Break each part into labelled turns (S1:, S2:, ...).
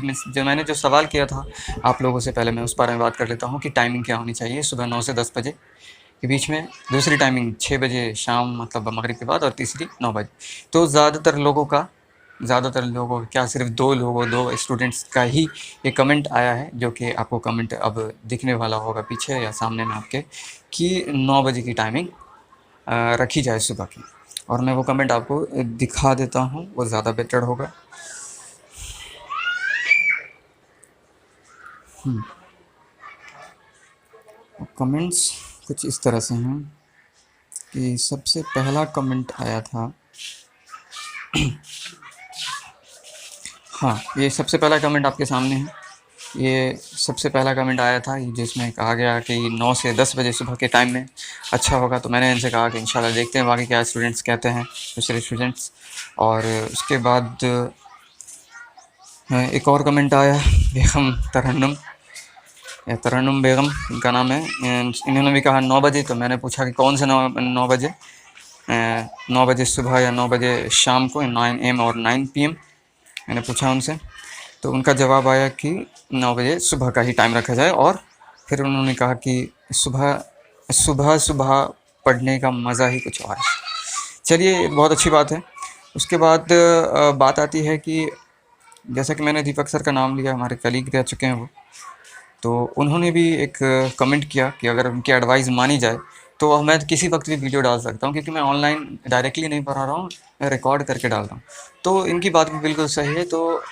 S1: जो मैंने जो सवाल किया था आप लोगों से, पहले मैं उस बारे में बात कर लेता हूँ कि टाइमिंग क्या होनी चाहिए सुबह 9 से 10 बजे के बीच में, दूसरी टाइमिंग 6 बजे शाम मतलब मगरिब के बाद, और तीसरी 9 बजे। तो ज़्यादातर लोगों क्या सिर्फ 2 लोगों 2 स्टूडेंट्स का ही ये कमेंट आया है, जो कि आपको कमेंट अब दिखने वाला होगा पीछे या सामने में आपके, कि 9 बजे की टाइमिंग रखी जाए सुबह की। और मैं वो कमेंट आपको दिखा देता हूँ, वो ज़्यादा बेटर होगा। कमेंट्स कुछ इस तरह से हैं कि सबसे पहला कमेंट आया था हाँ, ये सबसे पहला कमेंट आपके सामने है। ये सबसे पहला कमेंट आया था जिसमें कहा गया कि 9 से 10 बजे सुबह के टाइम में अच्छा होगा। तो मैंने इनसे कहा कि इंशाल्लाह देखते हैं बाकी क्या स्टूडेंट्स कहते हैं, दूसरे स्टूडेंट्स। और उसके बाद एक और कमेंट आया बेगम तरन्नुम या तरन्नुम बेगम इनका नाम है। इन्होंने भी कहा 9 बजे। तो मैंने पूछा कि कौन से 9 बजे, 9 बजे सुबह या 9 बजे शाम को, 9 AM और 9 PM मैंने पूछा उनसे। तो उनका जवाब आया कि 9 बजे सुबह का ही टाइम रखा जाए। और फिर उन्होंने कहा कि सुबह पढ़ने का मज़ा ही कुछ और है। चलिए, बहुत अच्छी बात है। उसके बाद बात आती है कि जैसा कि मैंने दीपक सर का नाम लिया, हमारे कलीग रह चुके हैं वो, तो उन्होंने भी एक कमेंट किया कि अगर उनकी एडवाइस मानी जाए तो मैं किसी वक्त भी वीडियो डाल सकता हूँ, क्योंकि मैं ऑनलाइन डायरेक्टली नहीं पढ़ा रहा हूँ, मैं रिकॉर्ड करके डाल रहा हूँ। तो इनकी बात भी बिल्कुल सही है। तो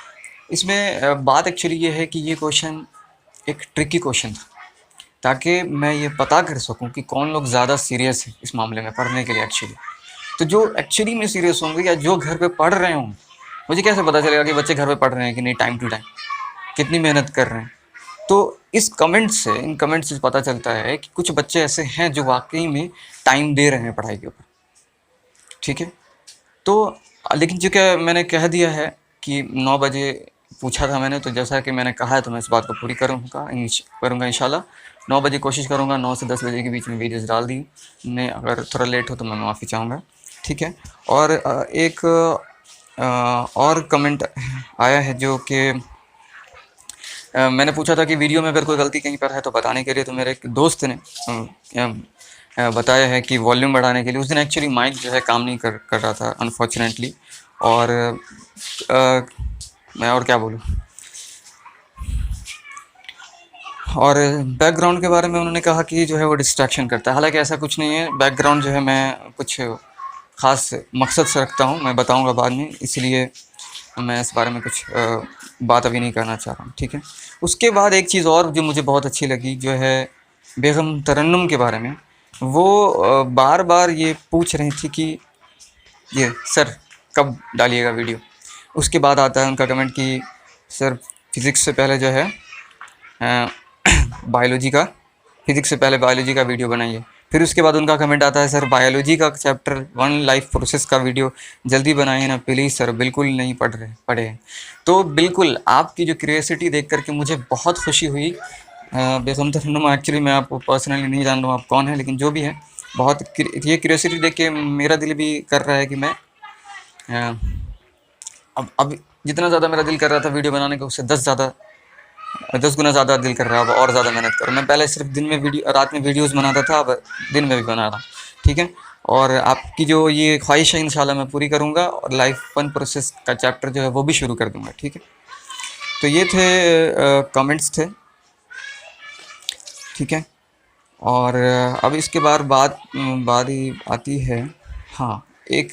S1: इसमें बात एक्चुअली ये है कि ये क्वेश्चन एक ट्रिकी क्वेश्चन था, ताकि मैं ये पता कर सकूं कि कौन लोग ज़्यादा सीरियस है इस मामले में पढ़ने के लिए एक्चुअली। तो जो एक्चुअली में सीरियस होंगे या जो घर पे पढ़ रहे होंगे, मुझे कैसे पता चलेगा कि बच्चे घर पे पढ़ रहे हैं कि नहीं, टाइम टू टाइम कितनी मेहनत कर रहे हैं। तो इन कमेंट से पता चलता है कि कुछ बच्चे ऐसे हैं जो वाकई में टाइम दे रहे हैं पढ़ाई के ऊपर, ठीक है। तो लेकिन चूँकि मैंने कह दिया है कि 9 बजे पूछा था मैंने, तो जैसा कि मैंने कहा है तो मैं इस बात को पूरी करूँगा इंशाल्लाह। 9 बजे कोशिश करूँगा, 9 से 10 बजे के बीच में वीडियोज़ डाल दी ने। अगर थोड़ा लेट हो तो मैं माफ़ी चाहूँगा, ठीक है। और एक और कमेंट आया है जो कि मैंने पूछा था कि वीडियो में अगर कोई गलती कहीं पर है तो बताने के लिए। तो मेरे एक दोस्त ने बताया है कि वॉल्यूम बढ़ाने के लिए। उस दिन एक्चुअली माइक जो है काम नहीं कर रहा था अनफॉर्चुनेटली। और मैं और क्या बोलूँ। और बैकग्राउंड के बारे में उन्होंने कहा कि जो है वो डिस्ट्रैक्शन करता है। हालांकि ऐसा कुछ नहीं है। बैकग्राउंड जो है मैं कुछ ख़ास मकसद से रखता हूँ, मैं बताऊँगा बाद में, इसलिए मैं इस बारे में कुछ बात अभी नहीं करना चाह रहा हूँ, ठीक है। उसके बाद एक चीज़ और जो मुझे बहुत अच्छी लगी, जो है बेगम तरन्नुम के बारे में। वो बार बार ये पूछ रही थी कि ये सर कब डालिएगा वीडियो। उसके बाद आता है उनका कमेंट कि सर फिज़िक्स से पहले जो है फिज़िक्स से पहले बायोलॉजी का वीडियो बनाइए। फिर उसके बाद उनका कमेंट आता है, सर बायोलॉजी का चैप्टर 1 लाइफ प्रोसेस का वीडियो जल्दी बनाइए ना प्लीज़ सर, बिल्कुल नहीं पढ़े हैं। तो बिल्कुल आपकी जो क्यूरियोसिटी देख कर के मुझे बहुत खुशी हुई। बेगम तरन्नुम, एक्चुअली मैं आपको पर्सनली नहीं जान रहा हूँ आप कौन है, लेकिन जो भी है, बहुत ये क्यूरियोसिटी देख के मेरा दिल भी कर रहा है कि मैं अब जितना ज़्यादा मेरा दिल कर रहा था वीडियो बनाने का, उससे 10 गुना ज़्यादा दिल कर रहा है अब और ज़्यादा मेहनत करूँ। मैं पहले सिर्फ रात में वीडियोज़ बनाता था, अब दिन में भी बना रहा हूँ, ठीक है। और आपकी जो ये ख्वाहिश है इंशाल्लाह मैं पूरी करूँगा, और लाइफ 1 प्रोसेस का चैप्टर जो है वो भी शुरू कर दूँगा, ठीक है। तो ये थे कमेंट्स थे, ठीक है। और अब इसके बाद बात ही आती है, हाँ, एक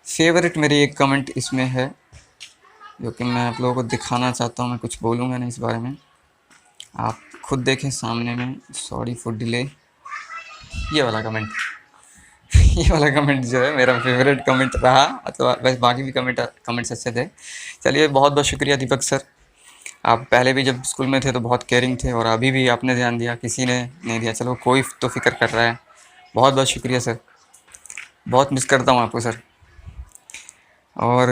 S1: फेवरेट मेरी एक कमेंट इसमें है जो कि मैं आप लोगों को दिखाना चाहता हूँ। मैं कुछ बोलूँगा नहीं इस बारे में, आप खुद देखें सामने में। Sorry for delay. ये वाला कमेंट ये वाला कमेंट जो है मेरा फेवरेट कमेंट रहा। तो वैसे बाकी भी कमेंट्स अच्छे थे। चलिए, बहुत बहुत शुक्रिया दीपक सर। आप पहले भी जब स्कूल में थे तो बहुत केयरिंग थे, और अभी भी आपने ध्यान दिया, किसी ने नहीं दिया, चलो कोई तो फिक्र कर रहा है। बहुत बहुत शुक्रिया सर, बहुत मिस करता हूँ आपको सर। और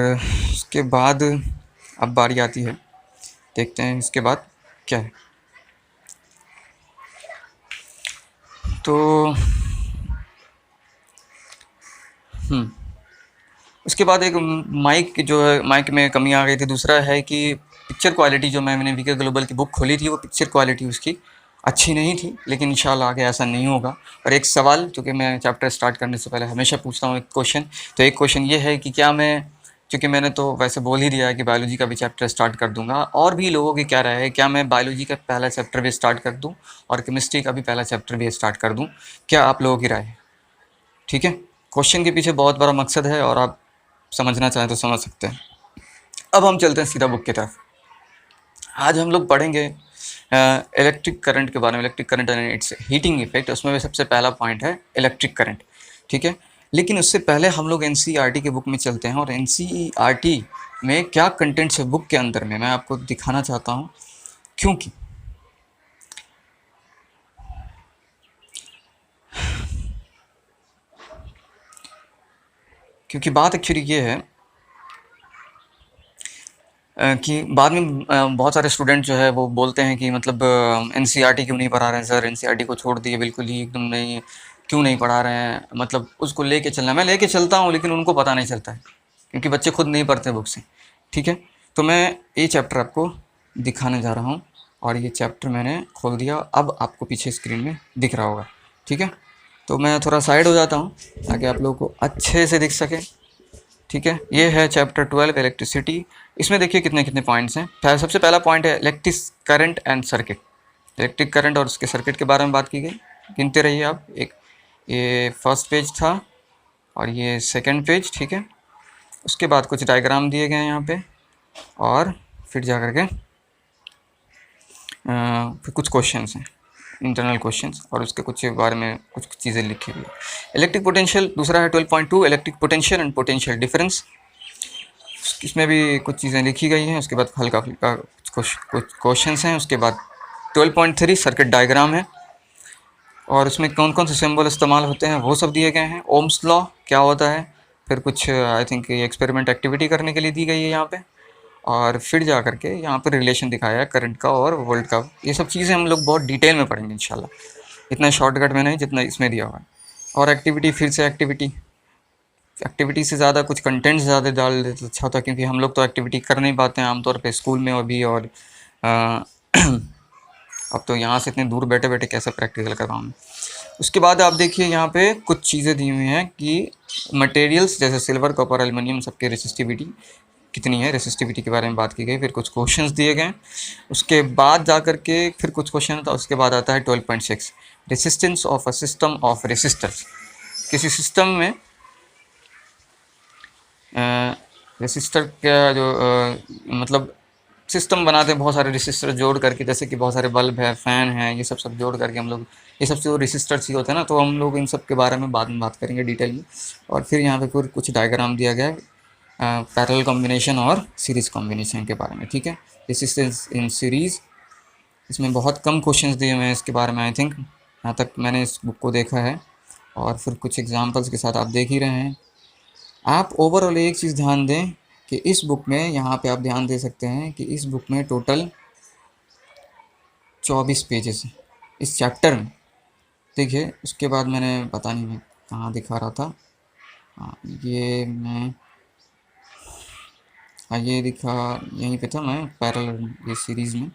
S1: उसके बाद अब बारी आती है, देखते हैं इसके बाद क्या है। तो उसके बाद एक माइक जो है, माइक में कमी आ गई थी। दूसरा है कि पिक्चर क्वालिटी जो मैंने वीके ग्लोबल की बुक खोली थी वो पिक्चर क्वालिटी उसकी अच्छी नहीं थी, लेकिन इंशाल्लाह आगे ऐसा नहीं होगा। और एक सवाल जो कि मैं चैप्टर स्टार्ट करने से पहले हमेशा पूछता हूँ, एक क्वेश्चन, तो एक क्वेश्चन ये है कि क्या मैं, क्योंकि मैंने तो वैसे बोल ही दिया है कि बायोलॉजी का भी चैप्टर स्टार्ट कर दूंगा, और भी लोगों की क्या राय है, क्या मैं बायोलॉजी का पहला चैप्टर भी स्टार्ट कर दूँ और केमिस्ट्री का भी पहला चैप्टर भी स्टार्ट कर दूँ, क्या आप लोगों की राय है? ठीक है, क्वेश्चन के पीछे बहुत बड़ा मकसद है और आप समझना चाहें तो समझ सकते हैं। अब हम चलते हैं सीधा बुक की तरफ। आज हम लोग पढ़ेंगे इलेक्ट्रिक करंट के बारे में, electric current and it's heating effect. उसमें भी सबसे पहला पॉइंट है इलेक्ट्रिक करंट, ठीक है। लेकिन उससे पहले हम लोग एनसीईआरटी की बुक में चलते हैं और एनसीईआरटी में क्या कंटेंट्स है बुक के अंदर में मैं आपको दिखाना चाहता हूँ, क्योंकि बात एक्चुअली ये है कि बाद में बहुत सारे स्टूडेंट जो है वो बोलते हैं कि मतलब एनसीईआरटी क्यों नहीं पढ़ा रहे हैं सर, एनसीईआरटी को छोड़ दिए बिल्कुल ही एकदम नहीं, क्यों नहीं पढ़ा रहे हैं, मतलब उसको लेके चलना। मैं लेके चलता हूँ लेकिन उनको पता नहीं चलता है क्योंकि बच्चे खुद नहीं पढ़ते बुक से, ठीक है। तो मैं ये चैप्टर आपको दिखाने जा रहा हूँ और ये चैप्टर मैंने खोल दिया, अब आपको पीछे स्क्रीन में दिख रहा होगा, ठीक है। तो मैं थोड़ा साइड हो जाता हूँ ताकि आप लोगों को अच्छे से दिख सके, ठीक है। ये है चैप्टर 12 इलेक्ट्रिसिटी। इसमें देखिए कितने कितने पॉइंट्स हैं। सबसे पहला पॉइंट है electric current and circuit. Electric current और उसके सर्किट के बारे में बात की गई, गिनते रहिए आप। एक ये फर्स्ट पेज था और ये सेकंड पेज, ठीक है। उसके बाद कुछ डायग्राम दिए गए हैं यहाँ पे और फिर जा कर के फिर कुछ क्वेश्चंस हैं, इंटरनल क्वेश्चंस, और उसके कुछ बारे में कुछ चीज़ें लिखी हुई है। इलेक्ट्रिक पोटेंशियल दूसरा है 12.2 electric potential and potential difference. इसमें भी कुछ चीज़ें लिखी गई हैं। उसके बाद हल्का फुल्का कुछ क्वेश्चंस हैं। उसके बाद 12.3 सर्किट डायग्राम है और उसमें कौन कौन से सिंबल इस्तेमाल होते हैं वो सब दिए गए हैं। ओम्स लॉ क्या होता है, फिर कुछ आई थिंक एक्सपेरिमेंट एक्टिविटी करने के लिए दी गई है यहाँ पे, और फिर जा करके यहाँ पर रिलेशन दिखाया है करंट का और वोल्ट का। ये सब चीज़ें हम लोग बहुत डिटेल में पढ़ेंगे इंशाल्लाह, इतना शॉर्टकट में नहीं जितना इसमें दिया हुआ है। और एक्टिविटी, फिर से एक्टिविटी से ज़्यादा कुछ कंटेंट ज़्यादा डाल देते तो अच्छा होता, क्योंकि हम लोग तो एक्टिविटी कर नहीं पाते हैं आमतौर पे स्कूल में अभी, और अब तो यहाँ से इतने दूर बैठे बैठे कैसे प्रैक्टिकल करवाऊँ। उसके बाद आप देखिए यहाँ पे कुछ चीज़ें दी हुई हैं कि मटेरियल्स जैसे सिल्वर, कॉपर, एल्युमिनियम सबके रेसिस्टिविटी कितनी है, रेसिस्टिविटी के बारे में बात की गई। फिर कुछ क्वेश्चंस दिए गए, उसके बाद जा कर के फिर कुछ क्वेश्चन था। उसके बाद आता है 12.6 resistance of a system of resistors. किसी सिस्टम में रेसिस्टर का जो मतलब सिस्टम बनाते हैं बहुत सारे रेसिस्टर जोड़ करके, जैसे कि बहुत सारे बल्ब है, फ़ैन है, ये सब जोड़ करके हम लोग, ये सब जो रेसिस्टर्स ही होते हैं ना, तो हम लोग इन सब के बारे में बाद में बात करेंगे डिटेल में। और फिर यहाँ पे फिर कुछ डायग्राम दिया गया है पैरेलल कॉम्बिनेशन और सीरीज़ कॉम्बिनेशन के बारे में, ठीक है। रेसिस्टेंस इन सीरीज़, इसमें बहुत कम क्वेश्चंस दिए हुए हैं इसके बारे में आई थिंक, यहाँ तक मैंने इस बुक को देखा है। और फिर कुछ एग्जांपल्स के साथ आप देख ही रहे हैं। आप ओवरऑल एक चीज़ ध्यान दें कि इस बुक में, यहाँ पे आप ध्यान दे सकते हैं कि इस बुक में टोटल 24 पेजेस हैं इस चैप्टर में, देखिए। उसके बाद मैंने पता नहीं मैं कहाँ दिखा रहा था, हाँ ये मैं, हाँ ये दिखा, यहीं पे था मैं पैरेलल ये सीरीज़ में।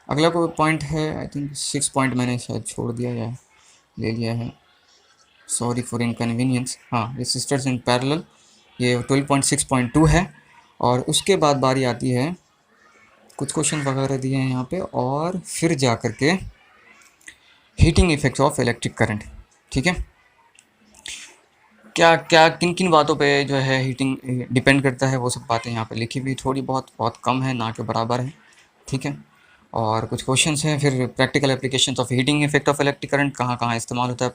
S1: अगला कोई पॉइंट है आई थिंक 6 पॉइंट मैंने शायद छोड़ दिया या ले लिया है, सॉरी फॉर इनकन्वीनियंस। हाँ, रेसिस्टर्स इन पैरेलल ये 12.6.2 है। और उसके बाद बारी आती है, कुछ क्वेश्चन वगैरह दिए हैं यहाँ पे, और फिर जा कर के heating effects of electric current, ठीक है। क्या क्या किन किन बातों पे जो है हीटिंग डिपेंड करता है, वो सब बातें यहाँ पे लिखी हुई, थोड़ी बहुत कम है, ना के बराबर है, ठीक है। और कुछ क्वेश्चंस हैं, फिर practical applications of heating effect of electric current, कहाँ कहाँ इस्तेमाल होता है,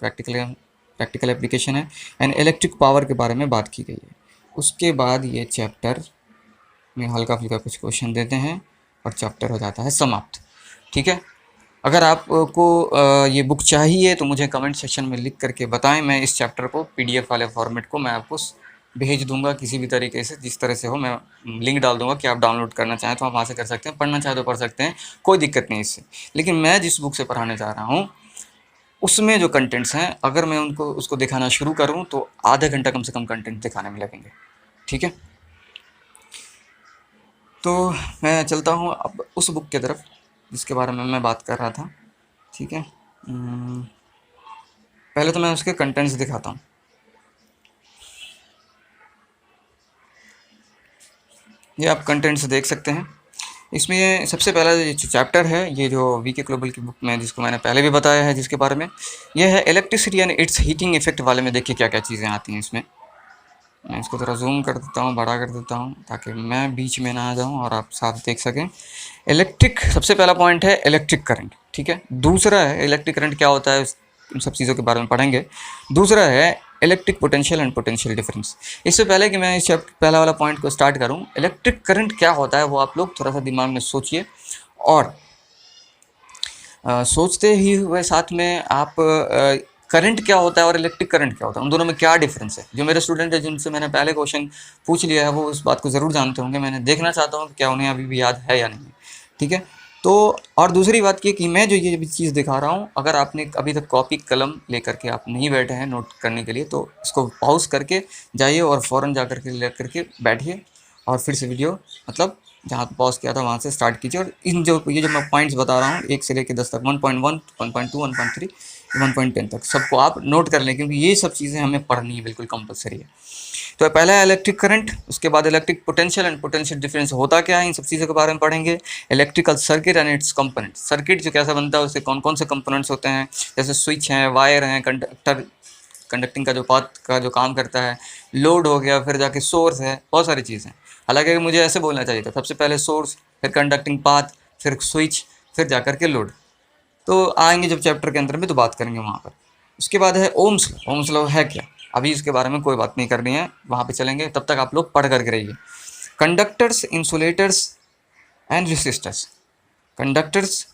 S1: प्रैक्टिकल एप्लीकेशन है, एंड इलेक्ट्रिक पावर के बारे में बात की गई है। उसके बाद ये चैप्टर में हल्का फुल्का कुछ क्वेश्चन देते हैं और चैप्टर हो जाता है समाप्त, ठीक है। अगर आपको ये बुक चाहिए तो मुझे कमेंट सेक्शन में लिख करके बताएं, मैं इस चैप्टर को पीडीएफ वाले फॉर्मेट को मैं आपको भेज दूंगा किसी भी तरीके से, जिस तरह से हो। मैं लिंक डाल दूंगा कि आप डाउनलोड करना चाहें तो आप वहाँ से कर सकते हैं, पढ़ना चाहें तो पढ़ सकते हैं, कोई दिक्कत नहीं इससे। लेकिन मैं जिस बुक से पढ़ाने जा रहा हूँ उसमें जो कंटेंट्स हैं, अगर मैं उसको दिखाना शुरू करूँ तो आधा घंटा कम से कम कंटेंट दिखाने में लगेंगे, ठीक है। तो मैं चलता हूँ अब उस बुक की तरफ जिसके बारे में मैं बात कर रहा था। ठीक है, पहले तो मैं उसके कंटेंट्स दिखाता हूँ। ये आप कंटेंट्स देख सकते हैं। इसमें ये सबसे पहला जो चैप्टर है, ये जो वीके ग्लोबल की बुक में, जिसको मैंने पहले भी बताया है, जिसके बारे में ये है electricity and it's heating effect वाले में। देखिए क्या क्या चीज़ें आती हैं इसमें। मैं इसको थोड़ा जूम कर देता हूँ, बड़ा कर देता हूँ, ताकि मैं बीच में ना आ जाऊँ और आप साफ देख सकें। इलेक्ट्रिक, सबसे पहला पॉइंट है इलेक्ट्रिक करंट। ठीक है, दूसरा है इलेक्ट्रिक करंट क्या होता है, इन सब चीज़ों के बारे में पढ़ेंगे। दूसरा है electric potential and potential difference. इससे पहले कि मैं इस पहला वाला पॉइंट को स्टार्ट करूँ, इलेक्ट्रिक करंट क्या होता है वो आप लोग थोड़ा सा दिमाग में सोचिए, और सोचते ही हुए साथ में आप करंट क्या होता है और इलेक्ट्रिक करंट क्या होता है, उन दोनों में क्या डिफरेंस है। जो मेरे स्टूडेंट है जिनसे मैंने पहले क्वेश्चन पूछ लिया है, वो उस बात को ज़रूर जानते होंगे। मैंने देखना चाहता हूँ कि क्या उन्हें अभी भी याद है या नहीं। ठीक है, तो और दूसरी बात ये कि मैं जो ये चीज़ दिखा रहा हूँ, अगर आपने अभी तक कॉपी कलम लेकर के आप नहीं बैठे हैं नोट करने के लिए, तो इसको पॉज करके जाइए और फ़ौरन जा करके ले करके बैठिए, और फिर से वीडियो मतलब जहाँ पॉज किया था वहाँ से स्टार्ट कीजिए। और इन जो मैं पॉइंट्स बता रहा हूँ 1 से लेकर 10 तक, 1.1, 1.2, 1.3, 1.10 तक, सबको आप नोट कर लें, क्योंकि ये सब चीज़ें हमें पढ़नी है, बिल्कुल कंपलसरी है। तो पहला है इलेक्ट्रिक करंट, उसके बाद electric potential and potential difference होता क्या है, इन सब चीज़ों के बारे में पढ़ेंगे। Electrical circuit and it's component, circuit जो कैसा बनता है, उससे कौन कौन से कंपोनेंट्स होते हैं, जैसे स्विच हैं, वायर हैं, कंडक्टर, कंडक्टिंग का जो पाथ का जो काम करता है, लोड हो गया, फिर जाके सोर्स है, बहुत सारी चीज़ें। हालांकि मुझे ऐसे बोलना चाहिए था, सबसे पहले सोर्स, फिर कंडक्टिंग पाथ, फिर स्विच, फिर जाकर के लोड। तो आएंगे जब चैप्टर के अंदर में तो बात करेंगे वहाँ पर। उसके बाद है ओम्स लॉ। ओम्स लॉ है क्या, अभी इसके बारे में कोई बात नहीं करनी है, वहाँ पे चलेंगे, तब तक आप लोग पढ़ करके रहिए। Conductors, insulators and resistors. Conductors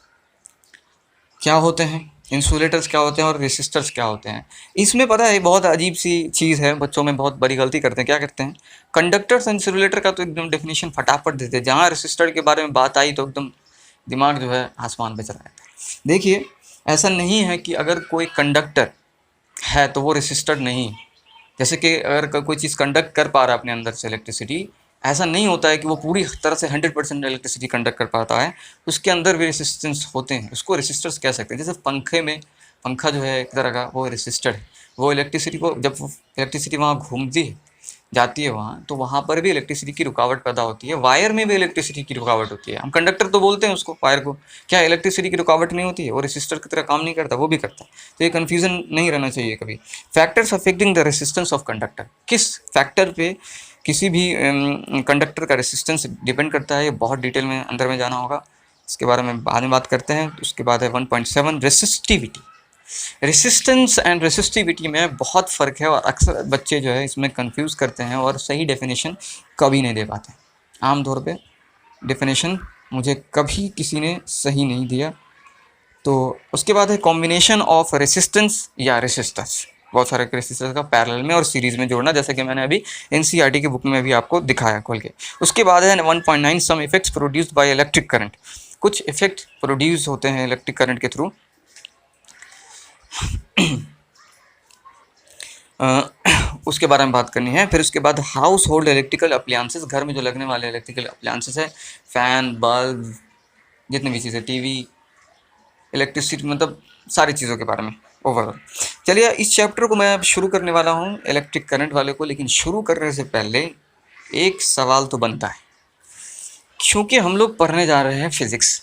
S1: क्या होते हैं, इंसुलेटर्स क्या होते हैं, और रेसिस्टर्स क्या होते हैं। इसमें पता है बहुत अजीब सी चीज़ है, बच्चों में बहुत बड़ी गलती करते हैं। क्या करते हैं, कंडक्टर्स एंड इंसुलेटर का तो एकदम डेफिनेशन फटाफट देते हैं, जहाँ रेसिस्टर के बारे में बात आई तो एकदम दिमाग जो है आसमान पे चला जाता है। देखिए, ऐसा नहीं है कि अगर कोई कंडक्टर है तो वो रेसिस्टर नहीं। जैसे कि अगर कोई चीज़ कंडक्ट कर पा रहा है अपने अंदर से इलेक्ट्रिसिटी, ऐसा नहीं होता है कि वो पूरी तरह से 100% इलेक्ट्रिसिटी कंडक्ट कर पाता है, उसके अंदर भी रेसिस्टेंस होते हैं, उसको रेसिस्टर्स कह सकते हैं। जैसे पंखे में, पंखा जो है एक तरह का, वो रेसिस्टर है। वो इलेक्ट्रिसिटी को, जब इलेक्ट्रिसिटी वहाँ घूमती है, जाती है वहाँ, तो वहाँ पर भी इलेक्ट्रिसिटी की रुकावट पैदा होती है। वायर में भी इलेक्ट्रिसिटी की रुकावट होती है, हम कंडक्टर तो बोलते हैं उसको, वायर को। क्या इलेक्ट्रिसिटी की रुकावट नहीं होती है, वो रेसिस्टर की तरह काम नहीं करता, वो भी करता है। तो ये कन्फ्यूज़न नहीं रहना चाहिए कभी। Factors affecting the resistance of conductor, किस फैक्टर पे किसी भी कंडक्टर का रेसिस्टेंस डिपेंड करता है, ये बहुत डिटेल में अंदर में जाना होगा, इसके बारे में बाद में बात करते हैं। उसके बाद है 1.7 रेसिस्टिविटी। रेसिस्टेंस एंड रेसिस्टिविटी में बहुत फ़र्क है, और अक्सर बच्चे जो है इसमें कंफ्यूज करते हैं और सही डेफिनेशन कभी नहीं दे पाते। आमतौर पे डेफिनेशन मुझे कभी किसी ने सही नहीं दिया। तो उसके बाद है कॉम्बिनेशन ऑफ रेसिस्टेंस या रेसिस्टर्स, बहुत सारे रेसिस्टर्स का पैरेलल में और सीरीज़ में जोड़ना, जैसे कि मैंने अभी एनसीईआरटी की बुक में भी आपको दिखाया खोल के। उसके बाद है 1.9 some effects produced by electric current, कुछ इफेक्ट प्रोड्यूस होते हैं इलेक्ट्रिक करंट के थ्रू। उसके बारे में बात करनी है। फिर उसके बाद हाउस होल्ड इलेक्ट्रिकल अप्लायंसेस, घर में जो लगने वाले इलेक्ट्रिकल अप्लायंसेस है, फ़ैन, बल्ब, जितनी भी चीज़ें, टीवी, इलेक्ट्रिसिटी, मतलब सारी चीज़ों के बारे में ओवरऑल। चलिए, इस चैप्टर को मैं अब शुरू करने वाला हूँ, इलेक्ट्रिक करंट वाले को। लेकिन शुरू करने से पहले एक सवाल तो बनता है, क्योंकि हम लोग पढ़ने जा रहे हैं फिज़िक्स।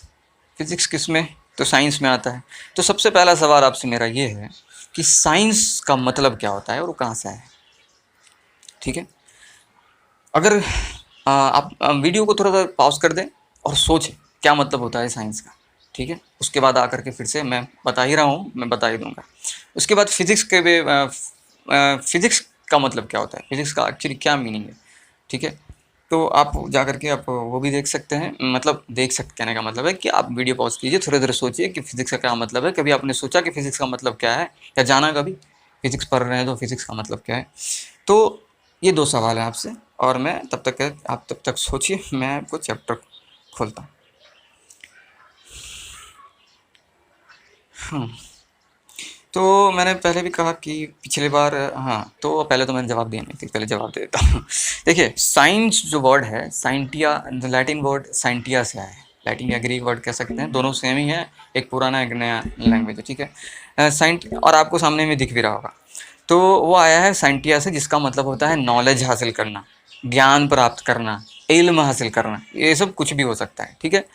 S1: फिज़िक्स किस में, तो साइंस में आता है। तो सबसे पहला सवाल आपसे मेरा ये है कि साइंस का मतलब क्या होता है और वो कहाँ से आया है। ठीक है, अगर आप वीडियो को थोड़ा सा पॉज कर दें और सोचें क्या मतलब होता है साइंस का। ठीक है, उसके बाद आकर के फिर से मैं बता ही रहा हूँ, मैं बता ही दूंगा। उसके बाद फिज़िक्स के भी फिज़िक्स का मतलब क्या होता है, फिज़िक्स का एक्चुअली क्या मीनिंग है। ठीक है, तो आप जा कर के आप वो भी देख सकते हैं, मतलब देख सकते, कहने का मतलब है कि आप वीडियो पॉज कीजिए, थोड़ी देर सोचिए कि फ़िज़िक्स का क्या मतलब है। कभी आपने सोचा कि फ़िज़िक्स का मतलब क्या है, या जाना कभी फ़िज़िक्स पढ़ रहे हैं तो फ़िज़िक्स का मतलब क्या है। तो ये 2 सवाल हैं आपसे, और मैं आप तब तक सोचिए, मैं आपको चैप्टर खोलता हूँ। तो मैंने पहले भी कहा कि पिछली बार, हाँ, तो पहले तो मैंने जवाब दिया नहीं थी, पहले जवाब दे देता हूँ। देखिए, साइंस जो वर्ड है, साइंटिया, लैटिन वर्ड साइंटिया से आया है। लैटिन या ग्रीक वर्ड कह सकते हैं, दोनों सेम ही है, एक पुराना एक नया लैंग्वेज है, ठीक है। साइंट, और आपको सामने में दिख भी रहा होगा। तो वो आया है साइंटिया से, जिसका मतलब होता है नॉलेज हासिल करना, ज्ञान प्राप्त करना, इल्म हासिल करना, ये सब कुछ भी हो सकता है, ठीक है।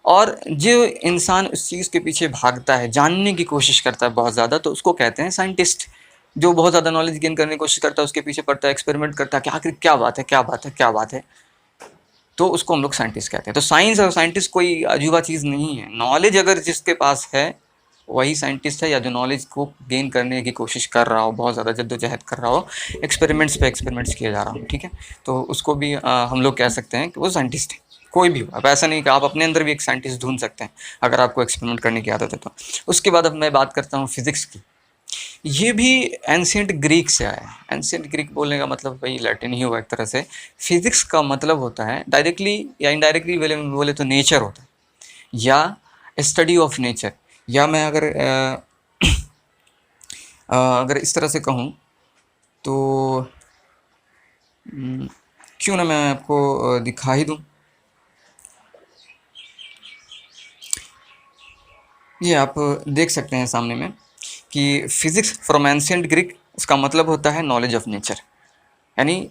S1: और जो इंसान उस चीज़ के पीछे भागता है, जानने की कोशिश करता है बहुत ज़्यादा, तो उसको कहते हैं साइंटिस्ट। जो बहुत ज़्यादा नॉलेज गेन करने की कोशिश करता है, उसके पीछे पड़ता है, एक्सपेरिमेंट करता है कि आखिर क्या बात है, क्या बात है, क्या बात है, तो उसको हम लोग साइंटिस्ट कहते हैं। तो साइंस और साइंटिस्ट कोई अजूबा चीज़ नहीं है। नॉलेज अगर जिसके पास है वही साइंटिस्ट है, या जो नॉलेज को गेन करने की कोशिश कर रहा हो, बहुत ज़्यादा जद्दोजहद कर रहा हो, एक्सपेरिमेंट्स पे एक्सपेरिमेंट्स किए जा रहा हो, ठीक है। तो उसको भी हम लोग कह सकते हैं कि वो साइंटिस्ट है, कोई भी हो। अब ऐसा नहीं कि आप अपने अंदर भी एक साइंटिस्ट ढूंढ सकते हैं अगर आपको एक्सपेरिमेंट करने की आदत है तो। उसके बाद अब मैं बात करता हूँ फिज़िक्स की। ये भी एंशियंट ग्रीक से आया है। एंशियंट ग्रीक बोलने का मतलब वही लैटिन ही हुआ एक तरह से। फिज़िक्स का मतलब होता है डायरेक्टली या इनडायरेक्टली बोले तो नेचर होता है, या स्टडी ऑफ नेचर, या मैं अगर इस तरह से कहूँ तो क्यों ना मैं आपको दिखा ही दूँ। ये आप देख सकते हैं सामने में कि फिज़िक्स फ्रॉम एंशियंट ग्रीक, इसका मतलब होता है नॉलेज ऑफ नेचर। यानी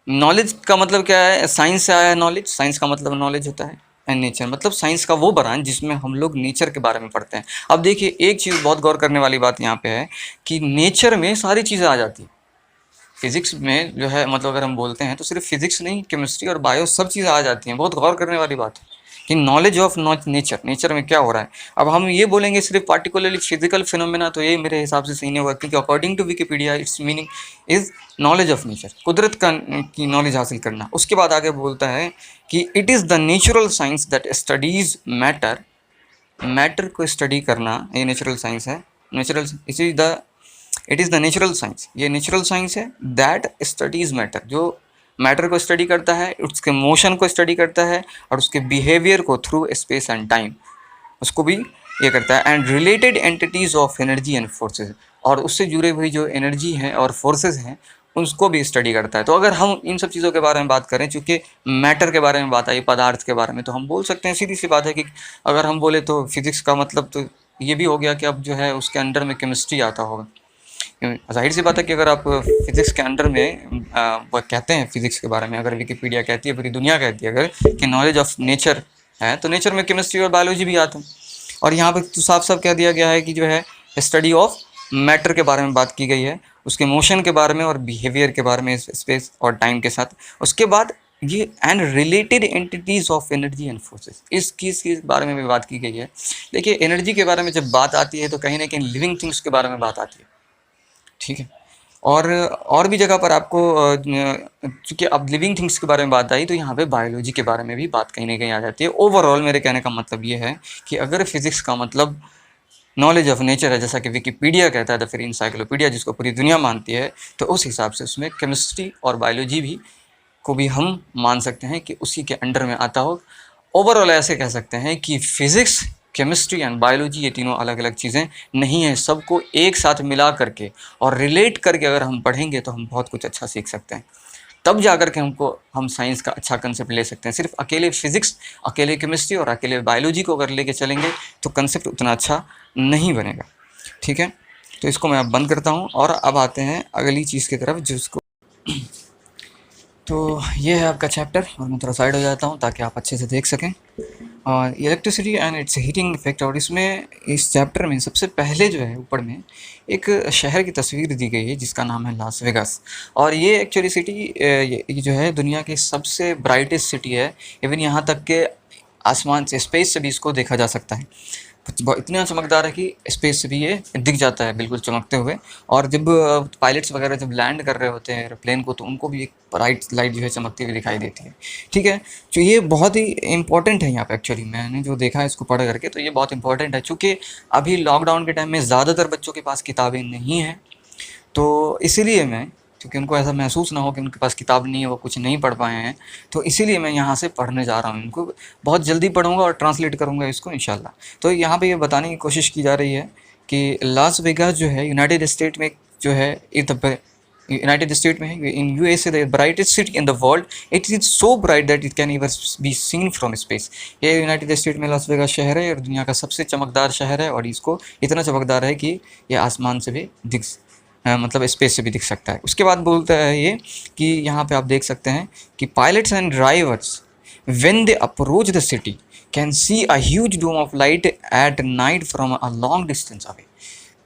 S1: नॉलेज का मतलब क्या है, साइंस से आया है नॉलेज, साइंस का मतलब नॉलेज होता है, एंड नेचर मतलब साइंस का वो ब्रांच जिसमें हम लोग नेचर के बारे में पढ़ते हैं। अब देखिए, एक चीज़ बहुत गौर करने वाली बात यहाँ पे है कि नेचर में सारी चीज़ें आ जाती हैं। फिज़िक्स में जो है, मतलब अगर हम बोलते हैं तो सिर्फ फिज़िक्स नहीं, केमिस्ट्री और बायो सब चीज़ें आ जाती हैं। बहुत गौर करने वाली बात है कि नॉलेज ऑफ नेचर, नेचर में क्या हो रहा है। अब हम ये बोलेंगे सिर्फ पार्टिकुलरली फिजिकल फिनोमेना, तो ये मेरे हिसाब से सही नहीं होगा, क्योंकि according to Wikipedia its meaning is knowledge of nature, कुदरत का की नॉलेज हासिल करना। उसके बाद आगे बोलता है कि it is the natural science that studies matter, matter को स्टडी करना ये नेचुरल साइंस है। Natural it is the natural science, ये नेचुरल साइंस है दैट स्टडीज़ मैटर, जो मैटर को स्टडी करता है, उसके मोशन को स्टडी करता है, और उसके बिहेवियर को थ्रू स्पेस एंड टाइम, उसको भी ये करता है। And related entities of energy and forces, और उससे जुड़े हुई जो एनर्जी हैं और फोर्सेस हैं उसको भी स्टडी करता है। तो अगर हम इन सब चीज़ों के बारे में बात करें, चूँकि मैटर के बारे में बात आई, पदार्थ के बारे में, तो हम बोल सकते हैं, सीधी सी बात है कि अगर हम बोले तो फिज़िक्स का मतलब तो ये भी हो गया कि अब जो है उसके अंडर में केमिस्ट्री आता होगा। ज़ाहिर सी बात है कि अगर आप फिज़िक्स के अंडर में वो कहते हैं, फिज़िक्स के बारे में अगर विकिपीडिया कहती है, पूरी दुनिया कहती है अगर कि नॉलेज ऑफ नेचर है, तो नेचर में केमिस्ट्री और बायोलॉजी भी आते हैं। और यहाँ पर तो साफ साफ कह दिया गया है कि जो है स्टडी ऑफ मैटर के बारे में बात की गई है, उसके मोशन के बारे में और बिहेवियर के बारे में, स्पेस और टाइम के साथ। उसके बाद ये and related entities of energy and forces, इस चीज़ के बारे में भी बात की गई है। देखिए, एनर्जी के बारे में जब बात आती है तो कहीं ना कहीं लिविंग थिंग्स के बारे में बात आती है, ठीक है। और भी जगह पर आपको चूँकि अब लिविंग थिंग्स के बारे में बात आई, तो यहाँ पे बायोलॉजी के बारे में भी बात कहीं ना कहीं आ जाती है। ओवरऑल मेरे कहने का मतलब ये है कि अगर फिज़िक्स का मतलब नॉलेज ऑफ नेचर है, जैसा कि विकिपीडिया कहता है, तो फिर इंसाइक्लोपीडिया जिसको पूरी दुनिया मानती है, तो उस हिसाब से उसमें केमिस्ट्री और बायोलॉजी भी को भी हम मान सकते हैं कि उसी के अंडर में आता हो। ओवरऑल ऐसे कह सकते हैं कि फिज़िक्स, केमिस्ट्री एंड बायोलॉजी ये तीनों अलग अलग चीज़ें नहीं हैं, सबको एक साथ मिला करके और रिलेट करके अगर हम पढ़ेंगे तो हम बहुत कुछ अच्छा सीख सकते हैं। तब जा कर के हम साइंस का अच्छा कंसेप्ट ले सकते हैं। सिर्फ अकेले फिज़िक्स, अकेले केमिस्ट्री और अकेले बायोलॉजी को अगर लेके चलेंगे तो कंसेप्ट उतना अच्छा नहीं बनेगा, ठीक है। तो इसको मैं अब बंद करता हूँ और अब आते हैं अगली चीज़ की तरफ, जिसको तो ये है आपका चैप्टर, और मैं थोड़ा साइड हो जाता हूँ ताकि आप अच्छे से देख सकें। और electricity and it's heating effect, और इसमें इस चैप्टर में सबसे पहले जो है ऊपर में एक शहर की तस्वीर दी गई है जिसका नाम है लास वेगास। और ये एक्चुअली सिटी ये जो है दुनिया की सबसे ब्राइटेस्ट सिटी है। इवन यहाँ तक के आसमान से, स्पेस से भी इसको देखा जा सकता है। इतना चमकदार है कि स्पेस से भी ये दिख जाता है बिल्कुल चमकते हुए। और जब पायलट्स वगैरह जब लैंड कर रहे होते हैं एरोप्लेन को, तो उनको भी एक ब्राइट लाइट जो है चमकती हुई दिखाई देती है, ठीक है। तो ये बहुत ही इंपॉर्टेंट है यहाँ पे। एक्चुअली मैंने जो देखा है इसको पढ़ करके, तो ये बहुत इंपॉर्टेंट है, चूँकि अभी लॉकडाउन के टाइम में ज़्यादातर बच्चों के पास किताबें नहीं हैं, तो इसीलिए मैं, क्योंकि उनको ऐसा महसूस ना हो कि उनके पास किताब नहीं है, वो कुछ नहीं पढ़ पाए हैं, तो इसीलिए मैं यहाँ से पढ़ने जा रहा हूँ। इनको बहुत जल्दी पढ़ूँगा और ट्रांसलेट करूँगा इसको इंशाल्लाह। तो यहाँ पे ये बताने की कोशिश की जा रही है कि लास वेगास जो है यूनाइटेड स्टेट में जो है, यूनाइटेड स्टेट में है, in USA the brightest city in the world, it is so bright that it can ever be seen from space. ये यूनाइटेड स्टेट में लास वेगास शहर है और दुनिया का सबसे चमकदार शहर है, और इसको इतना चमकदार है कि ये आसमान से भी मतलब स्पेस से भी दिख सकता है। उसके बाद बोलता है ये कि यहाँ पे आप देख सकते हैं कि pilots and drivers when they approach the city can see a huge dome of light at night from a long distance away.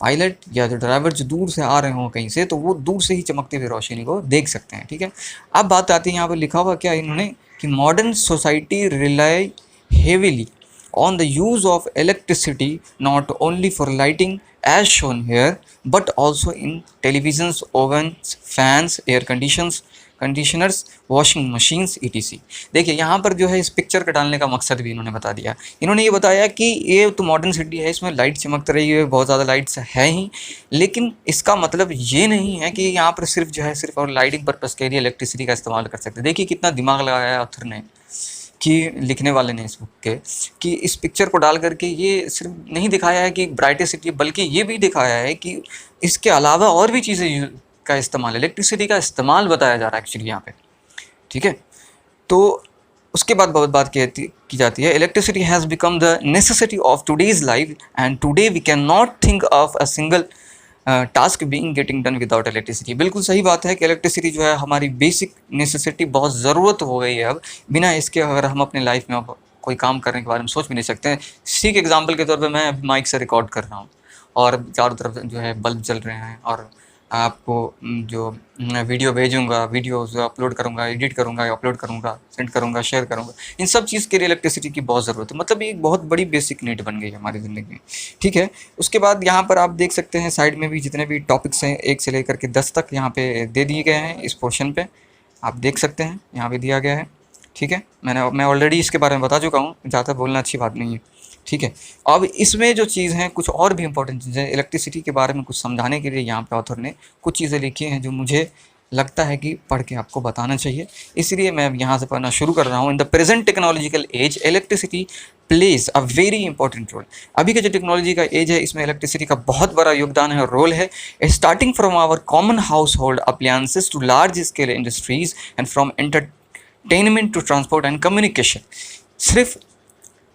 S1: Pilot या जो ड्राइवर जो दूर से आ रहे हों कहीं से, तो वो दूर से ही चमकती हुई रोशनी को देख सकते हैं। ठीक है, अब बात आती है यहाँ पर लिखा हुआ क्या इन्होंने कि modern society rely heavily on the use of electricity not only for lighting as shown here but also in televisions, ovens, fans, air conditioners, washing machines etc। देखिए यहाँ पर जो है इस पिक्चर का डालने का मकसद भी इन्होंने बता दिया। इन्होंने ये बताया कि ये तो मॉडर्न सिटी है, इसमें लाइट चमक रही है, बहुत ज़्यादा लाइट्स है ही, लेकिन इसका मतलब ये नहीं है कि यहाँ पर सिर्फ जो है सिर्फ और लाइटिंग पर्पज़ के लिए इलेक्ट्रिसिटी का इस्तेमाल कर सकते। देखिए कितना दिमाग लगाया है ऑथर ने, कि लिखने वाले ने इस बुक के, कि इस पिक्चर को डाल करके ये सिर्फ नहीं दिखाया है कि ब्राइटेस्ट सिटी, बल्कि ये भी दिखाया है कि इसके अलावा और भी चीज़ें का इस्तेमाल, इलेक्ट्रिसिटी का इस्तेमाल बताया जा रहा है एक्चुअली यहाँ पे। ठीक है, तो उसके बाद बहुत बात की जाती है, electricity has become the necessity of today's life and today we can not think of a single task being getting done without electricity. बिल्कुल सही बात है कि इलेक्ट्रिसिटी जो है हमारी बेसिक नेसेसिटी, बहुत ज़रूरत हो गई है अब। बिना इसके अगर हम अपने लाइफ में अब कोई काम करने के बारे में सोच भी नहीं सकते हैं। ठीक एग्जांपल के तौर पे मैं अभी माइक से रिकॉर्ड कर रहा हूँ और चारों तरफ जो है बल्ब जल रहे हैं, और आपको जो वीडियो भेजूँगा, वीडियो जो अपलोड करूँगा, एडिट करूँगा, अपलोड करूँगा, सेंड करूँगा, शेयर करूँगा, इन सब चीज़ के लिए इलेक्ट्रिसिटी की बहुत ज़रूरत है। मतलब ये एक बहुत बड़ी बेसिक नीड बन गई है हमारी ज़िंदगी में। ठीक है, उसके बाद यहाँ पर आप देख सकते हैं साइड में भी जितने भी टॉपिक्स हैं 1 से लेकर के 10 तक यहाँ पे दे दिए गए हैं। इस पोर्शन पे आप देख सकते हैं, यहाँ पे दिया गया है। ठीक है, मैं ऑलरेडी इसके बारे में बता चुका हूँ, ज़्यादा बोलना अच्छी बात नहीं है। ठीक है, अब इसमें जो चीज़ हैं कुछ और भी इंपॉर्टेंट चीज़ें इलेक्ट्रिसिटी के बारे में कुछ समझाने के लिए यहाँ पे ऑथर ने कुछ चीज़ें लिखी हैं जो मुझे लगता है कि पढ़ के आपको बताना चाहिए, इसलिए मैं अब यहाँ से पढ़ना शुरू कर रहा हूँ। In the present technological age electricity plays a very important role. अभी का जो टेक्नोलॉजी का एज है इसमें इलेक्ट्रिसिटी का बहुत बड़ा योगदान है और रोल है। Starting from our common household appliances to large scale industries and from entertainment to transport and communication. सिर्फ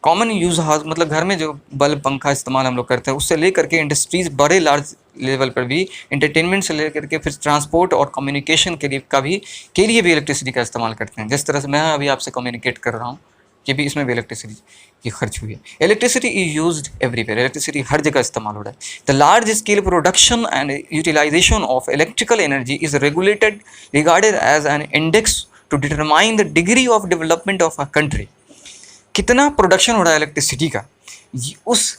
S1: कॉमन यूज़ हाउस मतलब घर में जो बल्ब पंखा इस्तेमाल हम लोग करते हैं, उससे लेकर के इंडस्ट्रीज़ बड़े लार्ज लेवल पर भी, एंटरटेनमेंट से लेकर के फिर ट्रांसपोर्ट और कम्युनिकेशन के लिए भी इलेक्ट्रिसिटी का इस्तेमाल करते हैं। जिस तरह से मैं अभी आपसे कम्युनिकेट कर रहा हूँ, ये भी इसमें भी इलेक्ट्रिसिटी की खर्च हुई है। Electricity is used everywhere, electricity हर जगह इस्तेमाल हो रहा है। The large scale production and utilisation of electrical energy is regulated regarded as an index to determine the degree of development of a country. कितना प्रोडक्शन हो रहा है इलेक्ट्रिसिटी का, उस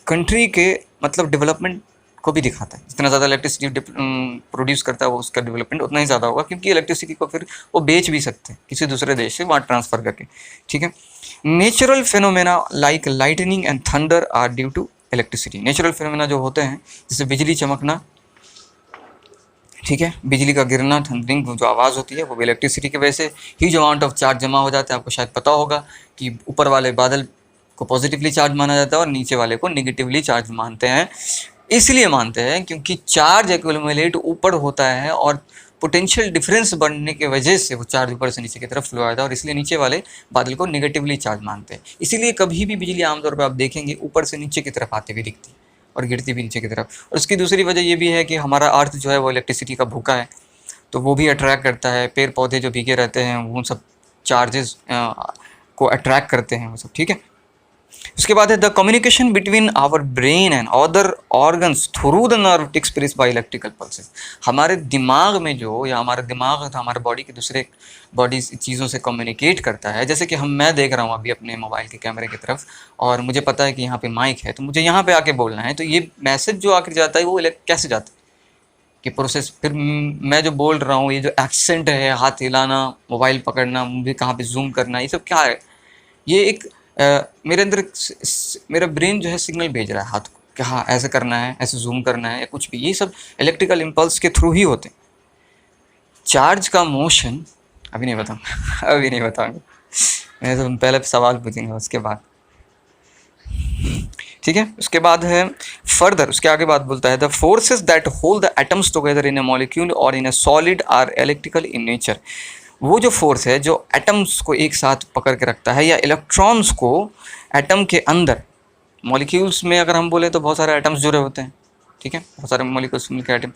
S1: कंट्री के मतलब डेवलपमेंट को भी दिखाता है। जितना ज़्यादा इलेक्ट्रिसिटी प्रोड्यूस करता है वो उसका डेवलपमेंट उतना ही ज़्यादा होगा, क्योंकि इलेक्ट्रिसिटी को फिर वो बेच भी सकते हैं किसी दूसरे देश से वहाँ ट्रांसफ़र करके। ठीक है, natural phenomena like lightning and thunder are due to electricity. Natural phenomena जो होते हैं जैसे बिजली चमकना, ठीक है, बिजली का गिरना, थंडरिंग जो आवाज़ होती है वो भी इलेक्ट्रिसिटी की वजह से। ह्यूज अमाउंट ऑफ चार्ज जमा हो जाता है। आपको शायद पता होगा कि ऊपर वाले बादल को पॉजिटिवली चार्ज माना जाता है और नीचे वाले को नेगेटिवली चार्ज मानते हैं। इसलिए मानते हैं क्योंकि चार्ज एक्यूमुलेट ऊपर होता है और पोटेंशियल डिफरेंस बढ़ने की वजह से वो चार्ज ऊपर से नीचे की तरफ फ्लो आता है, और इसलिए नीचे वाले बादल को नेगेटिवली चार्ज मानते हैं। इसीलिए कभी भी बिजली आमतौर पर आप देखेंगे ऊपर से नीचे की तरफ आती हुई दिखती है और गिरती भी नीचे की तरफ। और उसकी दूसरी वजह ये भी है कि हमारा अर्थ जो है वो इलेक्ट्रिसिटी का भूखा है, तो वो भी अट्रैक्ट करता है। पेड़ पौधे जो भीगे रहते हैं वो सब चार्जेस को अट्रैक्ट करते हैं वो सब। ठीक है, उसके बाद है the communication between our brain and other organs through the nerve takes place by electrical pulses. हमारे दिमाग में जो, या हमारा दिमाग हमारे बॉडी के दूसरे बॉडी चीज़ों से कम्युनिकेट करता है। जैसे कि मैं देख रहा हूँ अभी अपने मोबाइल के कैमरे की तरफ और मुझे पता है कि यहाँ पे माइक है, तो मुझे यहाँ पे आके बोलना है, तो ये मैसेज जो आकर जाता है वो कैसे जाता है कि प्रोसेस, फिर मैं जो बोल रहा हूँ, ये जो एक्सेंट है, हाथ हिलाना, मोबाइल पकड़ना, मुझे कहाँ पे जूम करना, ये सब क्या है? ये एक मेरे अंदर मेरा ब्रेन जो है सिग्नल भेज रहा है हाथ को कि हाँ ऐसे करना है, ऐसे जूम करना है, या कुछ भी। ये सब इलेक्ट्रिकल इम्पल्स के थ्रू ही होते हैं। चार्ज का मोशन अभी नहीं बताऊँगा अभी नहीं बताऊँगा, मैं तो पहले सवाल पूछेंगे उसके बाद। ठीक है। उसके बाद है फर्दर, उसके आगे बात बोलता है the forces that hold the atoms together in a molecule और in a solid are electrical in nature. वो जो फोर्स है जो एटम्स को एक साथ पकड़ के रखता है या इलेक्ट्रॉन्स को एटम के अंदर, मॉलिक्यूल्स में अगर हम बोले तो बहुत सारे एटम्स जुड़े होते हैं, ठीक है, बहुत सारे मॉलिक्यूल्स मिलकर एटम,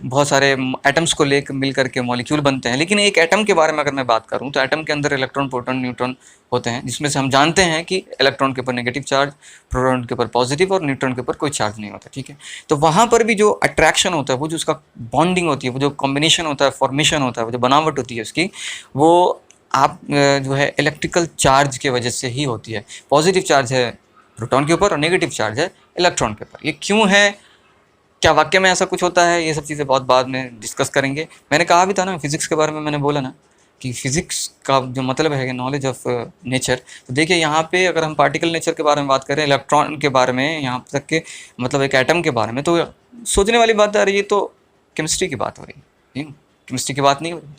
S1: बहुत सारे एटम्स को लेकर मिल करके मॉलिक्यूल बनते हैं। लेकिन एक एटम के बारे में अगर मैं बात करूं तो एटम के अंदर इलेक्ट्रॉन, प्रोटॉन, न्यूट्रॉन होते हैं, जिसमें से हम जानते हैं कि इलेक्ट्रॉन के ऊपर नेगेटिव चार्ज, प्रोटॉन के ऊपर पॉजिटिव और न्यूट्रॉन के ऊपर कोई चार्ज नहीं होता, ठीक है। तो वहाँ पर भी जो अट्रैक्शन होता है, वो जो उसका बॉन्डिंग होती है, वो जो कॉम्बिनेशन होता है, फॉर्मेशन होता है, वो जो बनावट होती है उसकी, वो आप जो है इलेक्ट्रिकल चार्ज के वजह से ही होती है। पॉजिटिव चार्ज है प्रोटॉन के ऊपर और नेगेटिव चार्ज है इलेक्ट्रॉन के ऊपर। ये क्यों है, क्या वाक्य में ऐसा कुछ होता है, ये सब चीज़ें बहुत बाद में डिस्कस करेंगे। मैंने कहा भी था ना फिजिक्स के बारे में, मैंने बोला ना कि फिजिक्स का जो मतलब है नॉलेज ऑफ नेचर। तो देखिए यहाँ पे अगर हम पार्टिकल नेचर के बारे में बात करें, इलेक्ट्रॉन के बारे में, यहाँ तक के मतलब एक एटम के बारे में, तो सोचने वाली बात है, ये तो केमिस्ट्री की बात हो रही है, केमिस्ट्री की बात नहीं हो रही।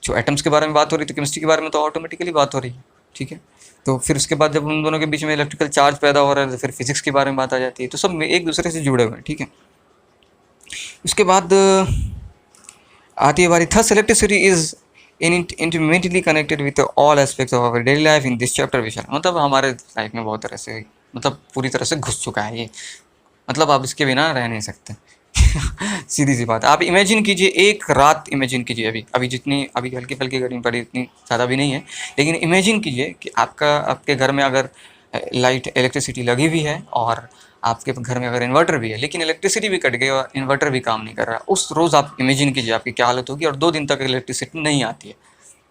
S1: जो एटम्स के बारे में बात हो रही थी, केमिस्ट्री के बारे में तो ऑटोमेटिकली बात हो रही है, ठीक है। तो फिर उसके बाद जब उन दोनों के बीच में इलेक्ट्रिकल चार्ज पैदा हो रहा है तो फिर फिजिक्स के बारे में बात आ जाती है। तो सब एक दूसरे से जुड़े हुए हैं, ठीक है। उसके बाद आती है बारी thus electricity is intimately connected with all aspects of our daily life in this chapter विशाल। मतलब हमारे लाइफ में बहुत तरह से, मतलब पूरी तरह से घुस चुका है ये, मतलब आप इसके बिना रह नहीं सकते। सीधी सी बात। आप इमेजिन कीजिए, एक रात इमेजिन कीजिए, अभी जितनी अभी हल्की फुल्की गर्मी पड़ी, इतनी ज़्यादा भी नहीं है, लेकिन इमेजिन कीजिए कि आपके घर में अगर लाइट इलेक्ट्रिसिटी लगी हुई है और आपके घर में अगर इन्वर्टर भी है, लेकिन इलेक्ट्रिसिटी भी कट गई और इन्वर्टर भी काम नहीं कर रहा, उस रोज़ आप इमेजिन कीजिए आपकी क्या हालत होगी। और 2 दिन तक इलेक्ट्रिसिटी नहीं आती है,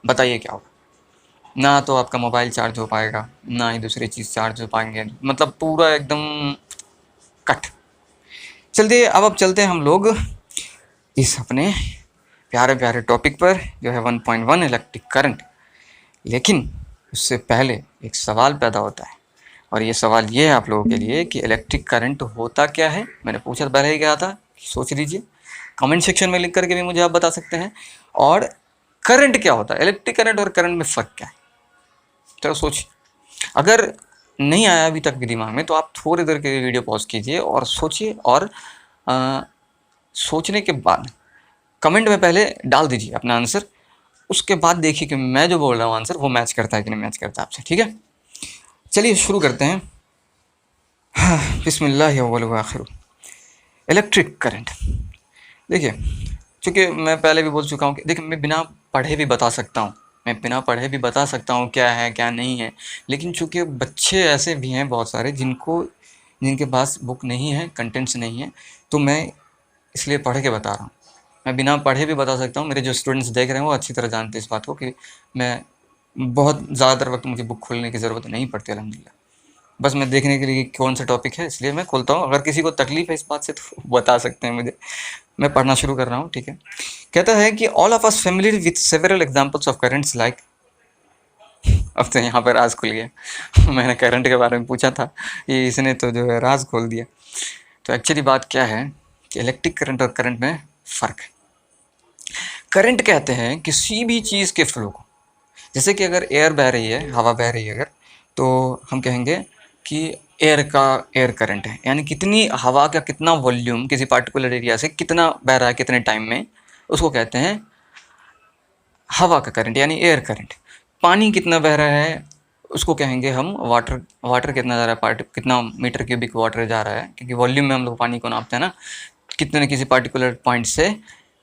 S1: बताइए क्या होगा। ना तो आपका मोबाइल चार्ज हो पाएगा, ना ही दूसरी चीज़ चार्ज हो पाएंगे, मतलब पूरा एकदम कट। चलते अब चलते हैं हम लोग इस अपने प्यारे प्यारे टॉपिक पर, जो है 1.1 इलेक्ट्रिक करंट। लेकिन उससे पहले एक सवाल पैदा होता है, और ये सवाल ये है आप लोगों के लिए कि इलेक्ट्रिक करंट होता क्या है। मैंने पूछा पहले ही क्या था, सोच लीजिए, कमेंट सेक्शन में लिख करके भी मुझे आप बता सकते हैं। और करंट क्या होता है, इलेक्ट्रिक करंट और करंट में फ़र्क क्या है, चलो सोचिए। अगर नहीं आया अभी तक भी दिमाग में, तो आप थोड़ी देर के लिए वीडियो पॉज कीजिए और सोचिए, और सोचने के बाद कमेंट में पहले डाल दीजिए अपना आंसर। उसके बाद देखिए कि मैं जो बोल रहा हूँ आंसर वो मैच करता है कि नहीं मैच करता आपसे, ठीक है। चलिए शुरू करते हैं। बिस्मिल्लाह अव्वलु व आखिरु। इलेक्ट्रिक करंट, देखिए, चूँकि मैं पहले भी बोल चुका हूँ कि देखिए, मैं बिना पढ़े भी बता सकता हूँ, क्या है क्या नहीं है। लेकिन चूँकि बच्चे ऐसे भी हैं बहुत सारे जिनके पास बुक नहीं है, कंटेंट्स नहीं है, तो मैं इसलिए पढ़ के बता रहा हूँ। मैं बिना पढ़े भी बता सकता हूँ। मेरे जो स्टूडेंट्स देख रहे हैं वो अच्छी तरह जानते हैं इस बात को कि मैं बहुत ज़्यादातर वक्त मुझे बुक खोलने की ज़रूरत नहीं पड़ती अल्हम्दुलिल्लाह। बस मैं देखने के लिए कौन सा टॉपिक है इसलिए मैं खोलता हूँ। अगर किसी को तकलीफ़ है इस बात से तो बता सकते हैं मुझे। मैं पढ़ना शुरू कर रहा हूँ, ठीक है। कहता है कि all of us familiar with several examples of currents like. अब तो यहाँ पर राज खुल गया। मैंने करंट के बारे में पूछा था, ये इसने तो जो है राज खोल दिया। तो एक्चुअली बात क्या है कि इलेक्ट्रिक करंट और करंट में फ़र्क है। करंट कहते हैं किसी भी चीज़ के फ्लो को, जैसे कि अगर एयर बह रही है, हवा बह रही है अगर, तो हम कहेंगे कि एयर करंट है, यानी कितनी हवा का कितना वॉल्यूम किसी पार्टिकुलर एरिया से कितना बह रहा है कितने टाइम में, उसको कहते हैं हवा का करंट यानी एयर करंट। पानी कितना बह रहा है उसको कहेंगे हम वाटर कितना जा रहा है, कितना मीटर क्यूबिक वाटर जा रहा है, क्योंकि वॉल्यूम में हम लोग पानी को नापते हैं ना, कितने किसी पार्टिकुलर पॉइंट से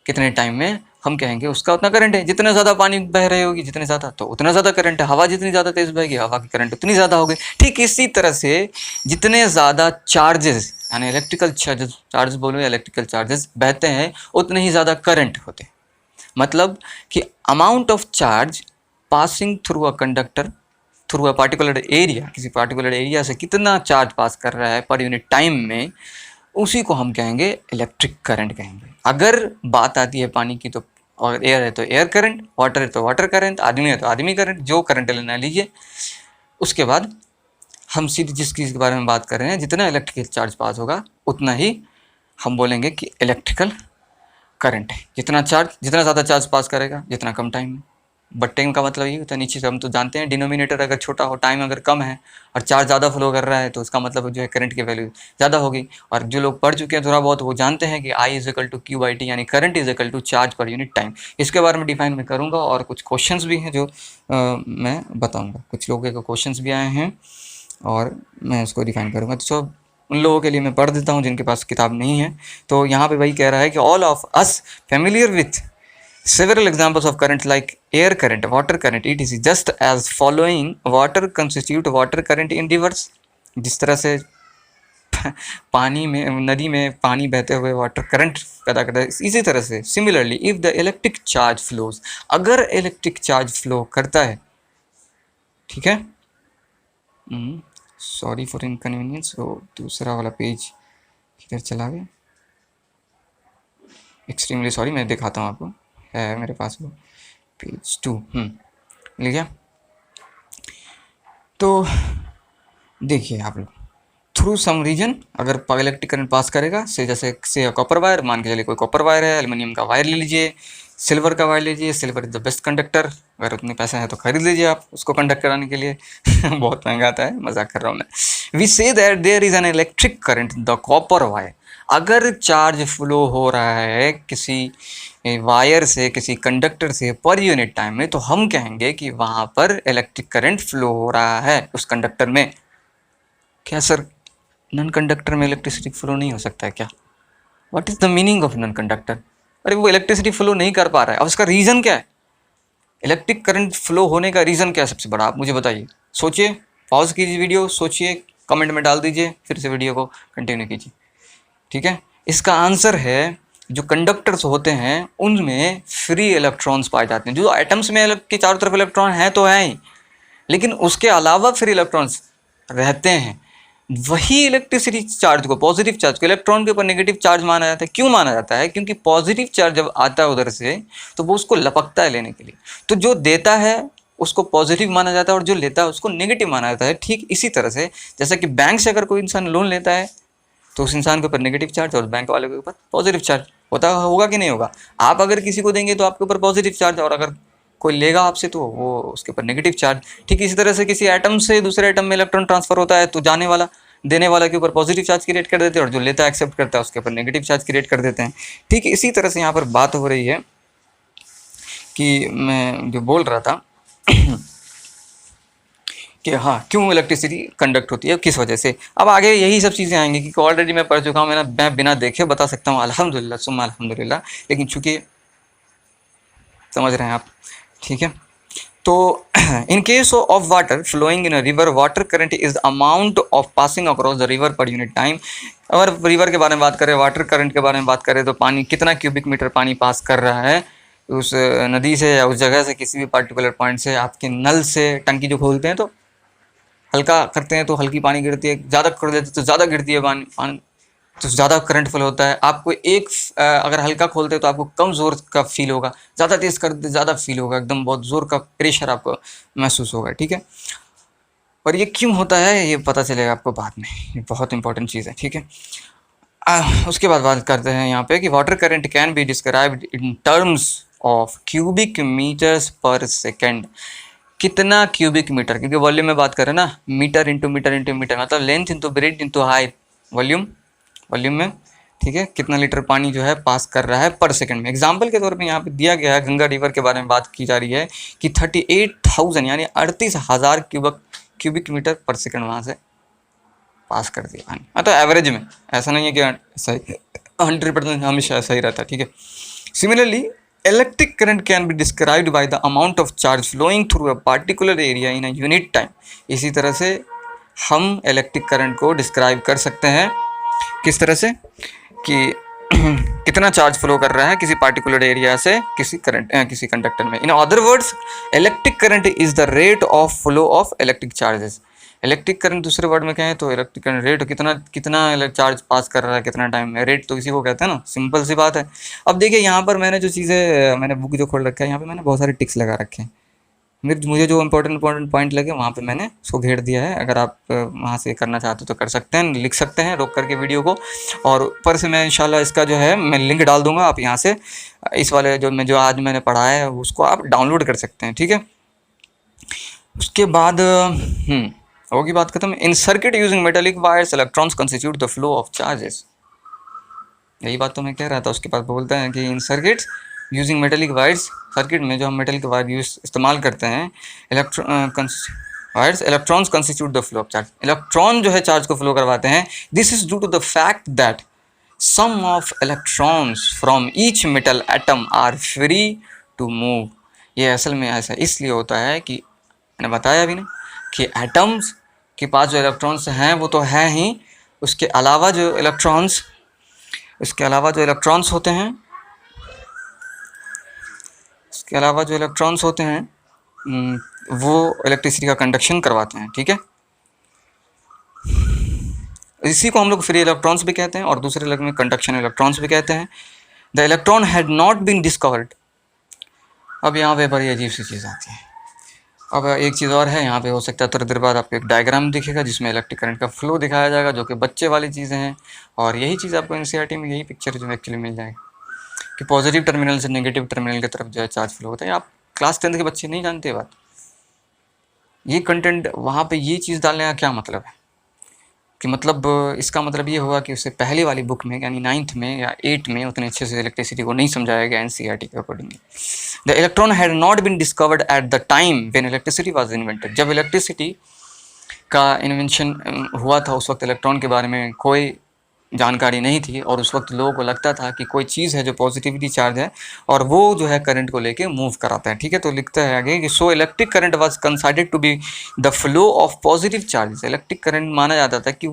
S1: कितने टाइम में, हम कहेंगे उसका उतना करंट है। जितने ज़्यादा पानी बह रही होगी जितने ज़्यादा, तो उतना ज़्यादा करंट है। हवा जितनी ज़्यादा तेज़ बहेगी हवा की करंट उतनी ज़्यादा होगी। ठीक इसी तरह से जितने ज़्यादा चार्जेस यानी इलेक्ट्रिकल चार्जेस बोलो या इलेक्ट्रिकल चार्जेस बहते हैं उतने ही ज़्यादा करंट होते हैं। मतलब कि amount of charge passing through a conductor through a particular area, किसी पार्टिकुलर एरिया से कितना चार्ज पास कर रहा है पर यूनिट टाइम में, उसी को हम कहेंगे इलेक्ट्रिक करंट कहेंगे। अगर बात आती है पानी की तो, और एयर है तो एयर करंट, वाटर है तो वाटर करंट, आदमी है तो आदमी करंट, जो करंट लेना लीजिए। उसके बाद हम सीधी जिस चीज़ के बारे में बात कर रहे हैं, जितना इलेक्ट्रिकल चार्ज पास होगा उतना ही हम बोलेंगे कि इलेक्ट्रिकल करंट है। जितना ज़्यादा चार्ज पास करेगा जितना कम टाइम में, बट्टे का मतलब ये होता है नीचे से, हम तो जानते हैं डिनोमिनेटर अगर छोटा हो, टाइम अगर कम है और चार्ज ज़्यादा फ्लो कर रहा है तो उसका मतलब जो है करंट की वैल्यू ज़्यादा होगी। और जो लोग पढ़ चुके हैं थोड़ा बहुत वो जानते हैं कि I is equal to Q by T, यानी current is equal to charge per unit time. इसके बारे में डिफाइन मैं करूँगा और कुछ क्वेश्चंस भी हैं जो मैं बताऊँगा। कुछ लोगों के क्वेश्चंस भी आए हैं और मैं उसको डिफाइन करूँगा। तो सब उन लोगों के लिए मैं पढ़ देता हूँ जिनके पास किताब नहीं है। तो यहाँ पे वही कह रहा है कि all of us familiar with several examples of current like air current, water current, etc. Just as following water constitute water current in rivers. जिस तरह से पानी में, नदी में पानी बहते हुए वाटर करंट पैदा करता है, इसी तरह से similarly if the electric charge flows, अगर इलेक्ट्रिक चार्ज फ्लो करता है, ठीक है, सॉरी फॉर इनकन्वीनियंस, वो दूसरा वाला पेज किधर चला गया, एक्सट्रीमली सॉरी, मैं दिखाता हूँ आपको, है मेरे पास वो पेज 2, मिल गया। तो देखिए आप लोग, थ्रू सम रीजन अगर इलेक्ट्रिक करंट पास करेगा, से जैसे से कॉपर वायर, मान के चलिए कोई कॉपर वायर है, एल्युमिनियम का वायर ले लीजिए, सिल्वर का वायर लीजिए, silver is the best conductor, अगर उतने पैसे हैं तो खरीद लीजिए आप उसको कंडक्ट कराने के लिए बहुत महंगा आता है, मजाक कर रहा हूँ मैं। We say that there is an electric current the copper wire, अगर चार्ज फ्लो हो रहा है किसी वायर से, किसी कंडक्टर से पर यूनिट टाइम में, तो हम कहेंगे कि वहाँ पर इलेक्ट्रिक करंट फ्लो हो रहा है उस कंडक्टर में। क्या सर नॉन कंडक्टर में इलेक्ट्रिसिटी फ्लो नहीं हो सकता है क्या? What is the meaning of non conductor? अरे वो इलेक्ट्रिसिटी फ्लो नहीं कर पा रहा है, अब उसका रीज़न क्या है? इलेक्ट्रिक करंट फ्लो होने का रीज़न क्या है सबसे बड़ा, आप मुझे बताइए। सोचिए, पॉज कीजिए वीडियो, सोचिए, कमेंट में डाल दीजिए, फिर से वीडियो को कंटिन्यू कीजिए, ठीक है। इसका आंसर है, जो कंडक्टर्स होते हैं उनमें फ्री इलेक्ट्रॉन्स पाए जाते हैं। जो एटम्स में के चारों तरफ इलेक्ट्रॉन हैं तो हैं ही, लेकिन उसके अलावा फ्री इलेक्ट्रॉन्स रहते हैं। वही इलेक्ट्रिसिटी चार्ज को, पॉजिटिव चार्ज को इलेक्ट्रॉन के ऊपर नेगेटिव चार्ज माना जाता है। क्यों माना जाता है? क्योंकि पॉजिटिव चार्ज जब आता है उधर से तो वो उसको लपकता है लेने के लिए, तो जो देता है उसको पॉजिटिव माना जाता है और जो लेता है उसको नेगेटिव माना जाता है। ठीक इसी तरह से जैसा कि बैंक से अगर कोई इंसान लोन लेता है तो उस इंसान के ऊपर नेगेटिव चार्ज और बैंक वाले के ऊपर पॉजिटिव चार्ज होता होगा कि नहीं होगा? आप अगर किसी को देंगे तो आपके ऊपर पॉजिटिव चार्ज, और अगर कोई लेगा आपसे तो वो उसके ऊपर नेगेटिव चार्ज। ठीक इसी तरह से किसी एटम से दूसरे एटम में इलेक्ट्रॉन ट्रांसफर होता है तो जाने वाला देने वाला के ऊपर पॉजिटिव चार्ज क्रिएट कर देते हैं और जो लेता है एक्सेप्ट करता है उसके ऊपर नेगेटिव चार्ज क्रिएट कर देते हैं। ठीक इसी तरह से यहाँ पर बात हो रही है कि मैं जो बोल रहा था कि हाँ क्यों इलेक्ट्रिसिटी कंडक्ट होती है, किस वजह से। अब आगे यही सब चीज़ें आएंगी कि ऑलरेडी मैं पढ़ चुका हूँ, मैं बिना देखे बता सकता हूँ अल्हम्दुलिल्लाह सुम्मा अल्हम्दुलिल्लाह, लेकिन चूँकि समझ रहे हैं आप, ठीक है। तो in case of water flowing in a river, water current is the amount of passing across the river per unit time. अगर रिवर के बारे में बात करें, वाटर करंट के बारे में बात करें, तो पानी कितना क्यूबिक मीटर पानी पास कर रहा है उस नदी से या उस जगह से, किसी भी पर्टिकुलर पॉइंट से। आपके नल से टंकी जो खोलते हैं तो हल्का करते हैं तो हल्की पानी गिरती है, ज़्यादा कर देते तो ज़्यादा गिरती है पानी तो ज़्यादा करंट फ्लो होता है। आपको एक अगर हल्का खोलते हैं तो आपको कम ज़ोर का फील होगा, ज़्यादा तेज़ कर दे ज़्यादा फील होगा, एकदम बहुत ज़ोर का प्रेशर आपको महसूस होगा, ठीक है। और ये क्यों होता है ये पता चलेगा आपको बाद में, ये बहुत इंपॉर्टेंट चीज़ है, ठीक है। उसके बाद बात करते हैं यहाँ पे कि water current can be described in terms of cubic metres per second. कितना क्यूबिक मीटर, क्योंकि वॉल्यूम में बात करें ना, metre into metre into metre, मतलब length into breadth into height, volume में, ठीक है, कितना लीटर पानी जो है पास कर रहा है पर सेकंड में। एग्जांपल के तौर पे यहाँ पे दिया गया है, गंगा रिवर के बारे में बात की जा रही है कि 38,000 यानी 38,000 क्यूबिक मीटर पर सेकंड वहाँ से पास कर दिया पानी। हाँ तो एवरेज में, ऐसा नहीं है कि सही 100% हमेशा सही रहता है, ठीक है। Similarly electric current can be described by the amount of charge flowing through a particular area in a unit time. इसी तरह से हम इलेक्ट्रिक करंट को डिस्क्राइब कर सकते हैं किस तरह से कि कितना चार्ज फ्लो कर रहा है किसी पार्टिकुलर एरिया से किसी कंडक्टर में। In other words electric current is the rate of flow of electric charges. Electric current दूसरे वर्ड में कहें तो इलेक्ट्रिक करंट रेट, कितना चार्ज पास कर रहा है कितना टाइम में, रेट तो इसी को कहते हैं ना, सिंपल सी बात है। अब देखिए यहाँ पर मैंने जो चीज़ें, मैंने बुक जो खोल रखा है यहाँ पे मैंने बहुत सारे टिक्स लगा रखे हैं, मुझे जो इंपॉर्टेंट पॉइंट लगे वहाँ पे मैंने उसको घेर दिया है। अगर आप वहाँ से करना चाहते हो तो कर सकते हैं, लिख सकते हैं रोक करके वीडियो को। और ऊपर से मैं इंशाल्लाह इसका जो है मैं लिंक डाल दूंगा, आप यहाँ से इस वाले जो आज मैंने पढ़ाया है उसको आप डाउनलोड कर सकते हैं, ठीक है। उसके बाद होगी बात खत्म। In circuit using metallic wires electrons constitute the flow of charges. यही बात तो मैं कह रहा था। उसके बाद बोलता है कि in circuits using metallic wires, circuit में जो हम मेटल वायर इस्तेमाल करते हैं, wires electrons constitute the flow of charge. Electron जो है चार्ज को फ्लो करवाते हैं। This is due to the fact that some of electrons from each metal atom are free to move. ये असल में ऐसा इसलिए होता है कि मैंने बताया भी ना कि एटम्स के पास जो इलेक्ट्रॉन्स हैं वो तो है ही, उसके अलावा जो इलेक्ट्रॉन्स होते हैं, वो इलेक्ट्रिसिटी का कंडक्शन करवाते हैं, ठीक है। इसी को हम लोग फ्री इलेक्ट्रॉन्स भी कहते हैं और दूसरे अलग में कंडक्शन इलेक्ट्रॉन्स भी कहते हैं। The electron had not been discovered. अब यहाँ पे बड़ी अजीब सी चीज़ आती है। अब एक चीज़ और है यहाँ पे, हो सकता है थोड़ी देर बाद आपको एक डायग्राम दिखेगा जिसमें इलेक्ट्रिक करंट का फ्लो दिखाया जाएगा, जो कि बच्चे वाली चीज़ें हैं। और यही चीज़ आपको एनसीईआरटी में यही पिक्चर जो एक्चुअली मिल जाएगी कि पॉजिटिव टर्मिनल से नेगेटिव टर्मिनल की तरफ जो है चार्ज फ्लो होता है। आप क्लास 10 के बच्चे नहीं जानते बात। ये कंटेंट वहाँ पे ये चीज़ डालने का क्या मतलब है कि मतलब इसका मतलब ये हुआ कि उससे पहले वाली बुक में यानी 9th में या 8th में उतने अच्छे से इलेक्ट्रिसिटी को नहीं समझाया गया एनसीईआरटी के accordingly. The electron had not been discovered at the time when electricity was invented. जब इलेक्ट्रिसिटी का इन्वेंशन हुआ था उस वक्त इलेक्ट्रॉन के बारे में कोई जानकारी नहीं थी, और उस वक्त लोगों को लगता था कि कोई चीज़ है जो पॉजिटिविटी चार्ज है और वो जो है करंट को लेके मूव कराता है, ठीक है। तो लिखता है आगे कि so electric current was considered to be the flow of positive charge. Electric current माना जाता था कि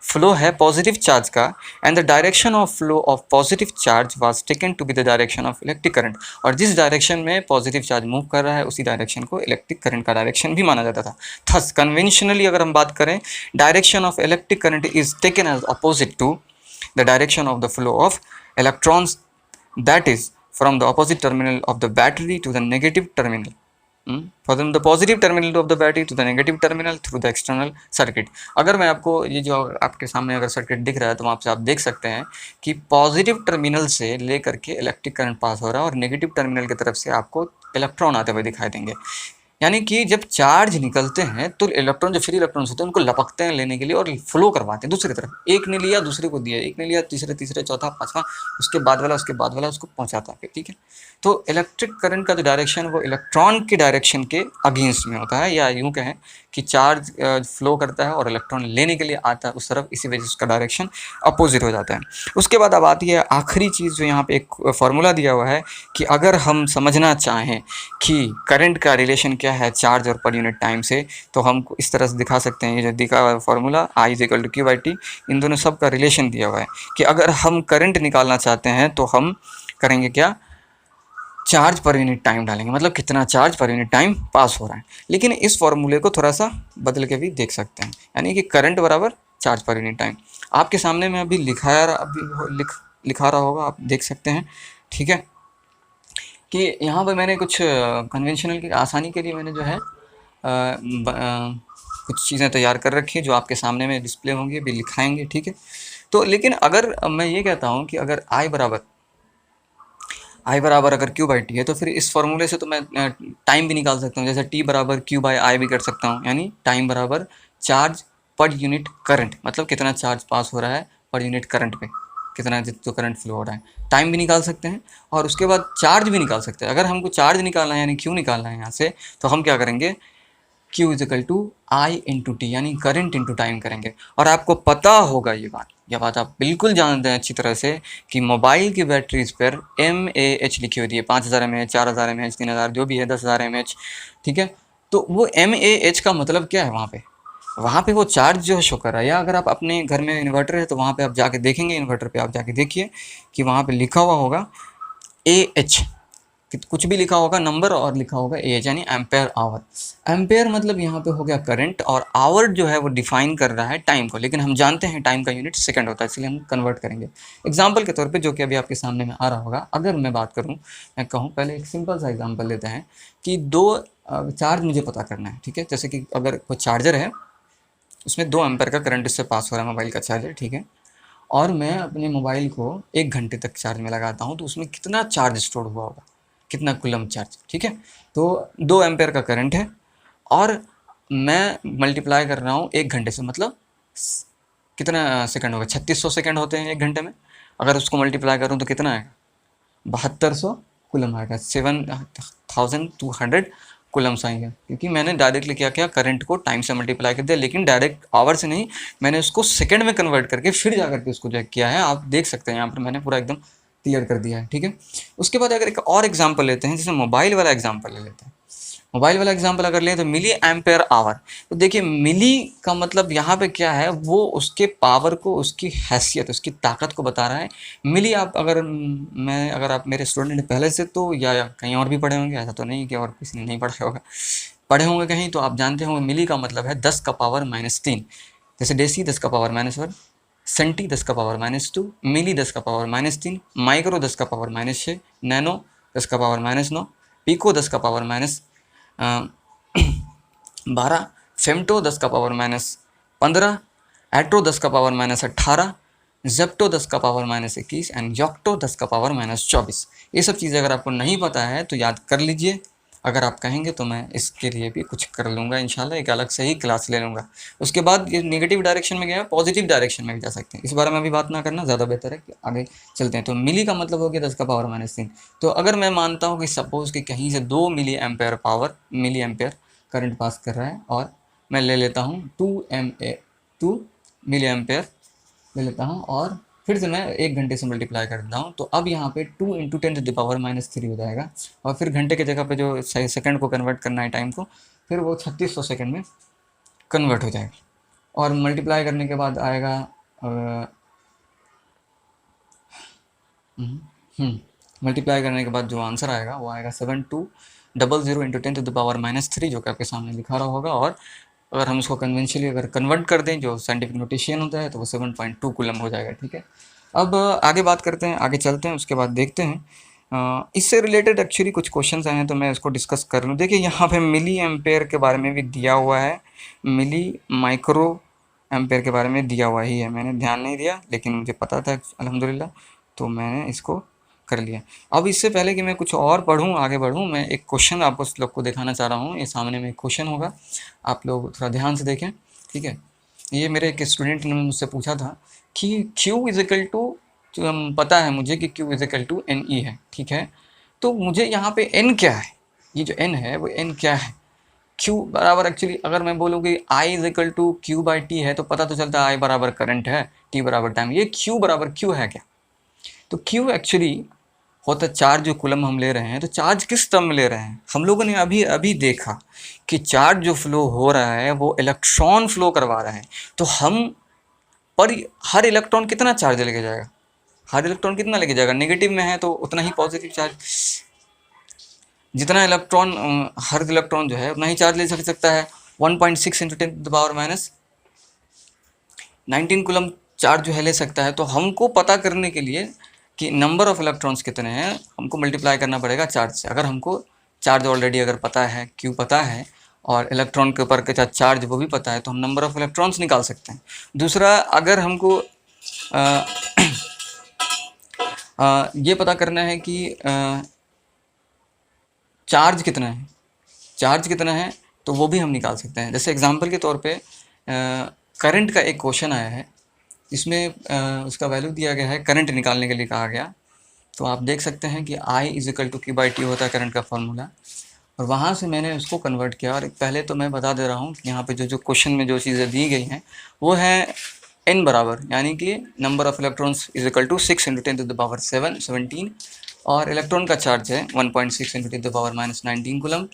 S1: फ्लो है पॉजिटिव चार्ज का, and the direction of flow of positive charge was taken to be the direction of electric current. और जिस direction में positive charge move कर रहा है उसी डायरेक्शन को इलेक्ट्रिक करंट का डायरेक्शन भी माना जाता था। थस कन्वेंशनली अगर हम बात करें, direction of electric current is taken as opposite to the direction of the flow of electrons, that is from the opposite terminal of the battery to the negative terminal, from the positive terminal of the battery to the negative terminal through the external circuit। अगर मैं आपको ये जो आपके सामने अगर circuit दिख रहा है तो वहाँ से आप देख सकते हैं कि पॉजिटिव टर्मिनल से लेकर के इलेक्ट्रिक करंट पास हो रहा है और नेगेटिव टर्मिनल की तरफ से आपको इलेक्ट्रॉन आते हुए दिखाई देंगे। यानी कि जब चार्ज निकलते हैं तो इलेक्ट्रॉन जो फ्री इलेक्ट्रॉन्स होते हैं उनको लपकते हैं लेने के लिए और फ्लो करवाते हैं दूसरी तरफ। एक ने लिया दूसरे को दिया, एक ने लिया तीसरे चौथा पांचवा, उसके बाद वाला उसको पहुंचाता है, ठीक है। तो इलेक्ट्रिक करंट का जो डायरेक्शन वो इलेक्ट्रॉन के डायरेक्शन के अगेंस्ट में होता है, या यूँ कहें कि चार्ज फ्लो करता है और इलेक्ट्रॉन लेने के लिए आता है उस तरफ, इसी वजह से उसका डायरेक्शन अपोजिट हो जाता है। उसके बाद अब आती है आखिरी चीज़ जो यहाँ पे एक फार्मूला दिया हुआ है कि अगर हम समझना चाहें कि करंट का रिलेशन क्या है चार्ज और पर यूनिट टाइम से, तो हम इस तरह से दिखा सकते हैं। ये जो दिखा हुआ है फार्मूला I = Q/T, इन दोनों सब का रिलेशन दिया हुआ है कि अगर हम करंट निकालना चाहते हैं तो हम करेंगे क्या, चार्ज पर यूनिट टाइम डालेंगे, मतलब कितना charge per unit time pass हो रहा है। लेकिन इस फॉर्मूले को थोड़ा सा बदल के भी देख सकते हैं, यानी कि करंट बराबर चार्ज पर यूनिट टाइम। आपके सामने में अभी लिखा रहा होगा, आप देख सकते हैं, ठीक है। कि यहाँ पर मैंने कुछ कन्वेंशनल की आसानी के लिए मैंने जो है कुछ चीज़ें तैयार कर रखी हैं जो आपके सामने में डिस्प्ले होंगी, अभी लिखाएंगे, ठीक है। तो लेकिन अगर मैं ये कहता हूँ कि अगर I बराबर अगर Q/T है तो फिर इस फॉर्मूले से तो मैं टाइम भी निकाल सकता हूँ, जैसे T बराबर Q/I भी कर सकता हूँ, यानी टाइम बराबर चार्ज पर यूनिट करंट, मतलब कितना चार्ज पास हो रहा है पर यूनिट करंट पे, कितना जो करंट फ्लो हो रहा है। टाइम भी निकाल सकते हैं और उसके बाद चार्ज भी निकाल सकते हैं। अगर हमको चार्ज निकालना है यानी Q निकालना है यहाँ से, तो हम क्या करेंगे, Q = I × T, यानी करंट इंटू टाइम करेंगे। और आपको पता होगा ये बात आप बिल्कुल जानते हैं अच्छी तरह से कि मोबाइल की बैटरीज पर mAh लिखी होती है, 5000 mAh, 4000 mAh, 3000 जो भी है, 10000 mAh, ठीक है। तो वो mAh का मतलब क्या है, वहाँ पे वो चार्ज जो है शो कर रहा है। या अगर आप अपने घर में इन्वर्टर है तो वहाँ पे आप जाके देखेंगे, इन्वर्टर पे आप जाके देखिए कि वहाँ पे लिखा हुआ होगा AH, कुछ भी लिखा होगा नंबर और लिखा होगा AH, यानी एम्पेयर आवर। एम्पेयर मतलब यहाँ पे हो गया करंट, और आवर जो है वो डिफाइन कर रहा है टाइम को, लेकिन हम जानते हैं टाइम का यूनिट सेकंड होता है, इसलिए हम कन्वर्ट करेंगे एग्जांपल के तौर पे, जो कि अभी आपके सामने में आ रहा होगा। अगर मैं बात करूँ, मैं कहूँ, पहले एक सिंपल सा एग्जांपल लेते हैं कि 2 चार्ज मुझे पता करना है, ठीक है। जैसे कि अगर कोई चार्जर है, उसमें 2 एम्पेयर का करंट इससे पास हो रहा है, मोबाइल का चार्जर, ठीक है। और मैं अपने मोबाइल को 1 घंटे तक चार्ज में लगाता हूँ, तो उसमें कितना चार्ज स्टोर हुआ होगा, कितना कूलम चार्ज, ठीक है। तो 2 एम्पेयर का करंट है और मैं मल्टीप्लाई कर रहा हूँ 1 घंटे से, मतलब कितना सेकंड होगा, 3600 सेकंड होते हैं 1 घंटे में। अगर उसको मल्टीप्लाई करूँ तो कितना आएगा, 7200 कूलम आएगा, 7200 कूलम्स आएंगे, क्योंकि मैंने डायरेक्टली क्या किया, करंट को टाइम से मल्टीप्लाई कर दिया, लेकिन डायरेक्ट आवर से नहीं, मैंने उसको सेकंड में कन्वर्ट करके फिर जा करके उसको चेक किया है। आप देख सकते हैं यहाँ पर मैंने पूरा एकदम क्लियर कर दिया है, ठीक है। उसके बाद अगर एक और एग्जाम्पल लेते हैं, जैसे मोबाइल वाला एग्जाम्पल ले लेते हैं। मोबाइल वाला एग्जाम्पल अगर लें तो मिली एम्पेयर आवर, तो देखिए मिली का मतलब यहाँ पे क्या है, वो उसके पावर को, उसकी हैसियत, उसकी ताकत को बता रहा है। मिली आप अगर अगर आप मेरे स्टूडेंट पहले से तो या कहीं और भी पढ़े होंगे, ऐसा तो नहीं कि और किसी ने नहीं पढ़ा होगा, पढ़े होंगे कहीं, तो आप जानते होंगे मिली का मतलब है 10 का पावर -3। जैसे डेसी 10 का पावर -1, सेंटी 10 का पावर -2, मिली 10 का पावर -3, माइक्रो 10 का पावर -6, नैनो 10 का पावर -9, पीको 10 का पावर -12, फेमटो 10 का पावर -15, एट्रो 10 का पावर -18, जेप्टो 10 का पावर -21 एंड योक्टो 10 का पावर -24। ये सब चीज़ें अगर आपको नहीं पता है तो याद कर लीजिए। अगर आप कहेंगे तो मैं इसके लिए भी कुछ कर लूँगा इंशाल्लाह, एक अलग से ही क्लास ले लूँगा। उसके बाद ये नेगेटिव डायरेक्शन में गया, पॉजिटिव डायरेक्शन में भी जा सकते हैं, इस बारे में अभी बात ना करना ज़्यादा बेहतर है कि आगे चलते हैं। तो मिली का मतलब हो गया 10 का पावर -3। तो अगर मैं मानता हूँ कि सपोज़ कि कहीं से 2 मिली एम्पेयर करंट पास कर रहा है, और मैं ले लेता हूँ 2 मिली एम्पेयर ले लेता हूँ, और फिर से मैं 1 घंटे से मल्टीप्लाई कर देता हूँ, तो अब यहाँ पे 2 × 10⁻³ हो जाएगा, और फिर घंटे की जगह पे जो सेकंड को कन्वर्ट करना है टाइम को, फिर वो 3600 सेकंड में कन्वर्ट हो जाएगा। और मल्टीप्लाई करने के बाद आएगा मल्टीप्लाई करने के बाद जो आंसर आएगा वो आएगा 7200 × 10⁻³ जो कि आपके सामने लिखा रहा होगा। और अगर हम उसको कन्वेंशनली अगर कन्वर्ट कर दें, जो साइंटिफिक नोटेशन होता है, तो वो 7.2 कूलम हो जाएगा, ठीक है। अब आगे बात करते हैं, आगे चलते हैं, उसके बाद देखते हैं इससे रिलेटेड एक्चुअली कुछ क्वेश्चंस आए हैं, तो मैं इसको डिस्कस कर लूँ। देखिए यहाँ पे मिली एम्पेयर के बारे में भी दिया हुआ है, मिली माइक्रो एम्पेयर के बारे में दिया हुआ ही है, मैंने ध्यान नहीं दिया, लेकिन मुझे पता था अल्हम्दुलिल्लाह, तो मैंने इसको कर लिया। अब इससे पहले कि मैं कुछ और पढ़ूँ, आगे बढ़ूँ, मैं एक क्वेश्चन आपको लोग को दिखाना चाह रहा हूँ। ये सामने में एक क्वेश्चन होगा, आप लोग थोड़ा ध्यान से देखें, ठीक है। ये मेरे एक स्टूडेंट ने मुझसे पूछा था कि Q इजिकल टू, पता है मुझे कि Q इजिकल टू NE है, ठीक है। तो मुझे यहाँ पे N क्या है, ये जो N है वो N क्या है। Q बराबर, एक्चुअली अगर मैं बोलूँ कि I इजिकल टू Q/T है, तो पता तो चलता है I बराबर करंट है, T बराबर टाइम। ये Q बराबर Q है क्या, तो Q एक्चुअली होता है चार्ज, जो कूलम हम ले रहे हैं, तो चार्ज किस टर्म में ले रहे हैं। हम लोगों ने अभी अभी देखा कि चार्ज जो फ्लो हो रहा है वो इलेक्ट्रॉन फ्लो करवा रहा है, तो हम पर हर इलेक्ट्रॉन कितना चार्ज लेके जाएगा, हर इलेक्ट्रॉन कितना लेके जाएगा, नेगेटिव में है तो उतना ही पॉजिटिव चार्ज, जितना इलेक्ट्रॉन हर इलेक्ट्रॉन जो है उतना ही चार्ज ले सकता है। 1.6 × 10⁻19 कूलम चार्ज जो है ले सकता है। तो हमको पता करने के लिए कि नंबर ऑफ इलेक्ट्रॉन्स कितने हैं, हमको मल्टीप्लाई करना पड़ेगा चार्ज से। अगर हमको चार्ज ऑलरेडी अगर पता है, Q पता है, और इलेक्ट्रॉन के ऊपर के साथ चार्ज वो भी पता है, तो हम नंबर ऑफ इलेक्ट्रॉन्स निकाल सकते हैं। दूसरा, अगर हमको ये पता करना है कि चार्ज कितना है, तो वो भी हम निकाल सकते हैं। जैसे एग्जांपल के तौर पे करंट का एक क्वेश्चन आया है, इसमें उसका वैल्यू दिया गया है, करंट निकालने के लिए कहा गया। तो आप देख सकते हैं कि I इजिकल टू Q/T होता है करंट का फॉर्मूला, और वहाँ से मैंने उसको कन्वर्ट किया। और पहले तो मैं बता दे रहा हूँ कि यहाँ पे जो क्वेश्चन में जो चीज़ें दी गई हैं वो है N बराबर, यानी कि number of electrons equal to 6 × 10⁻17, और इलेक्ट्रॉन का चार्ज है 1.6 × 10⁻19 कूलम,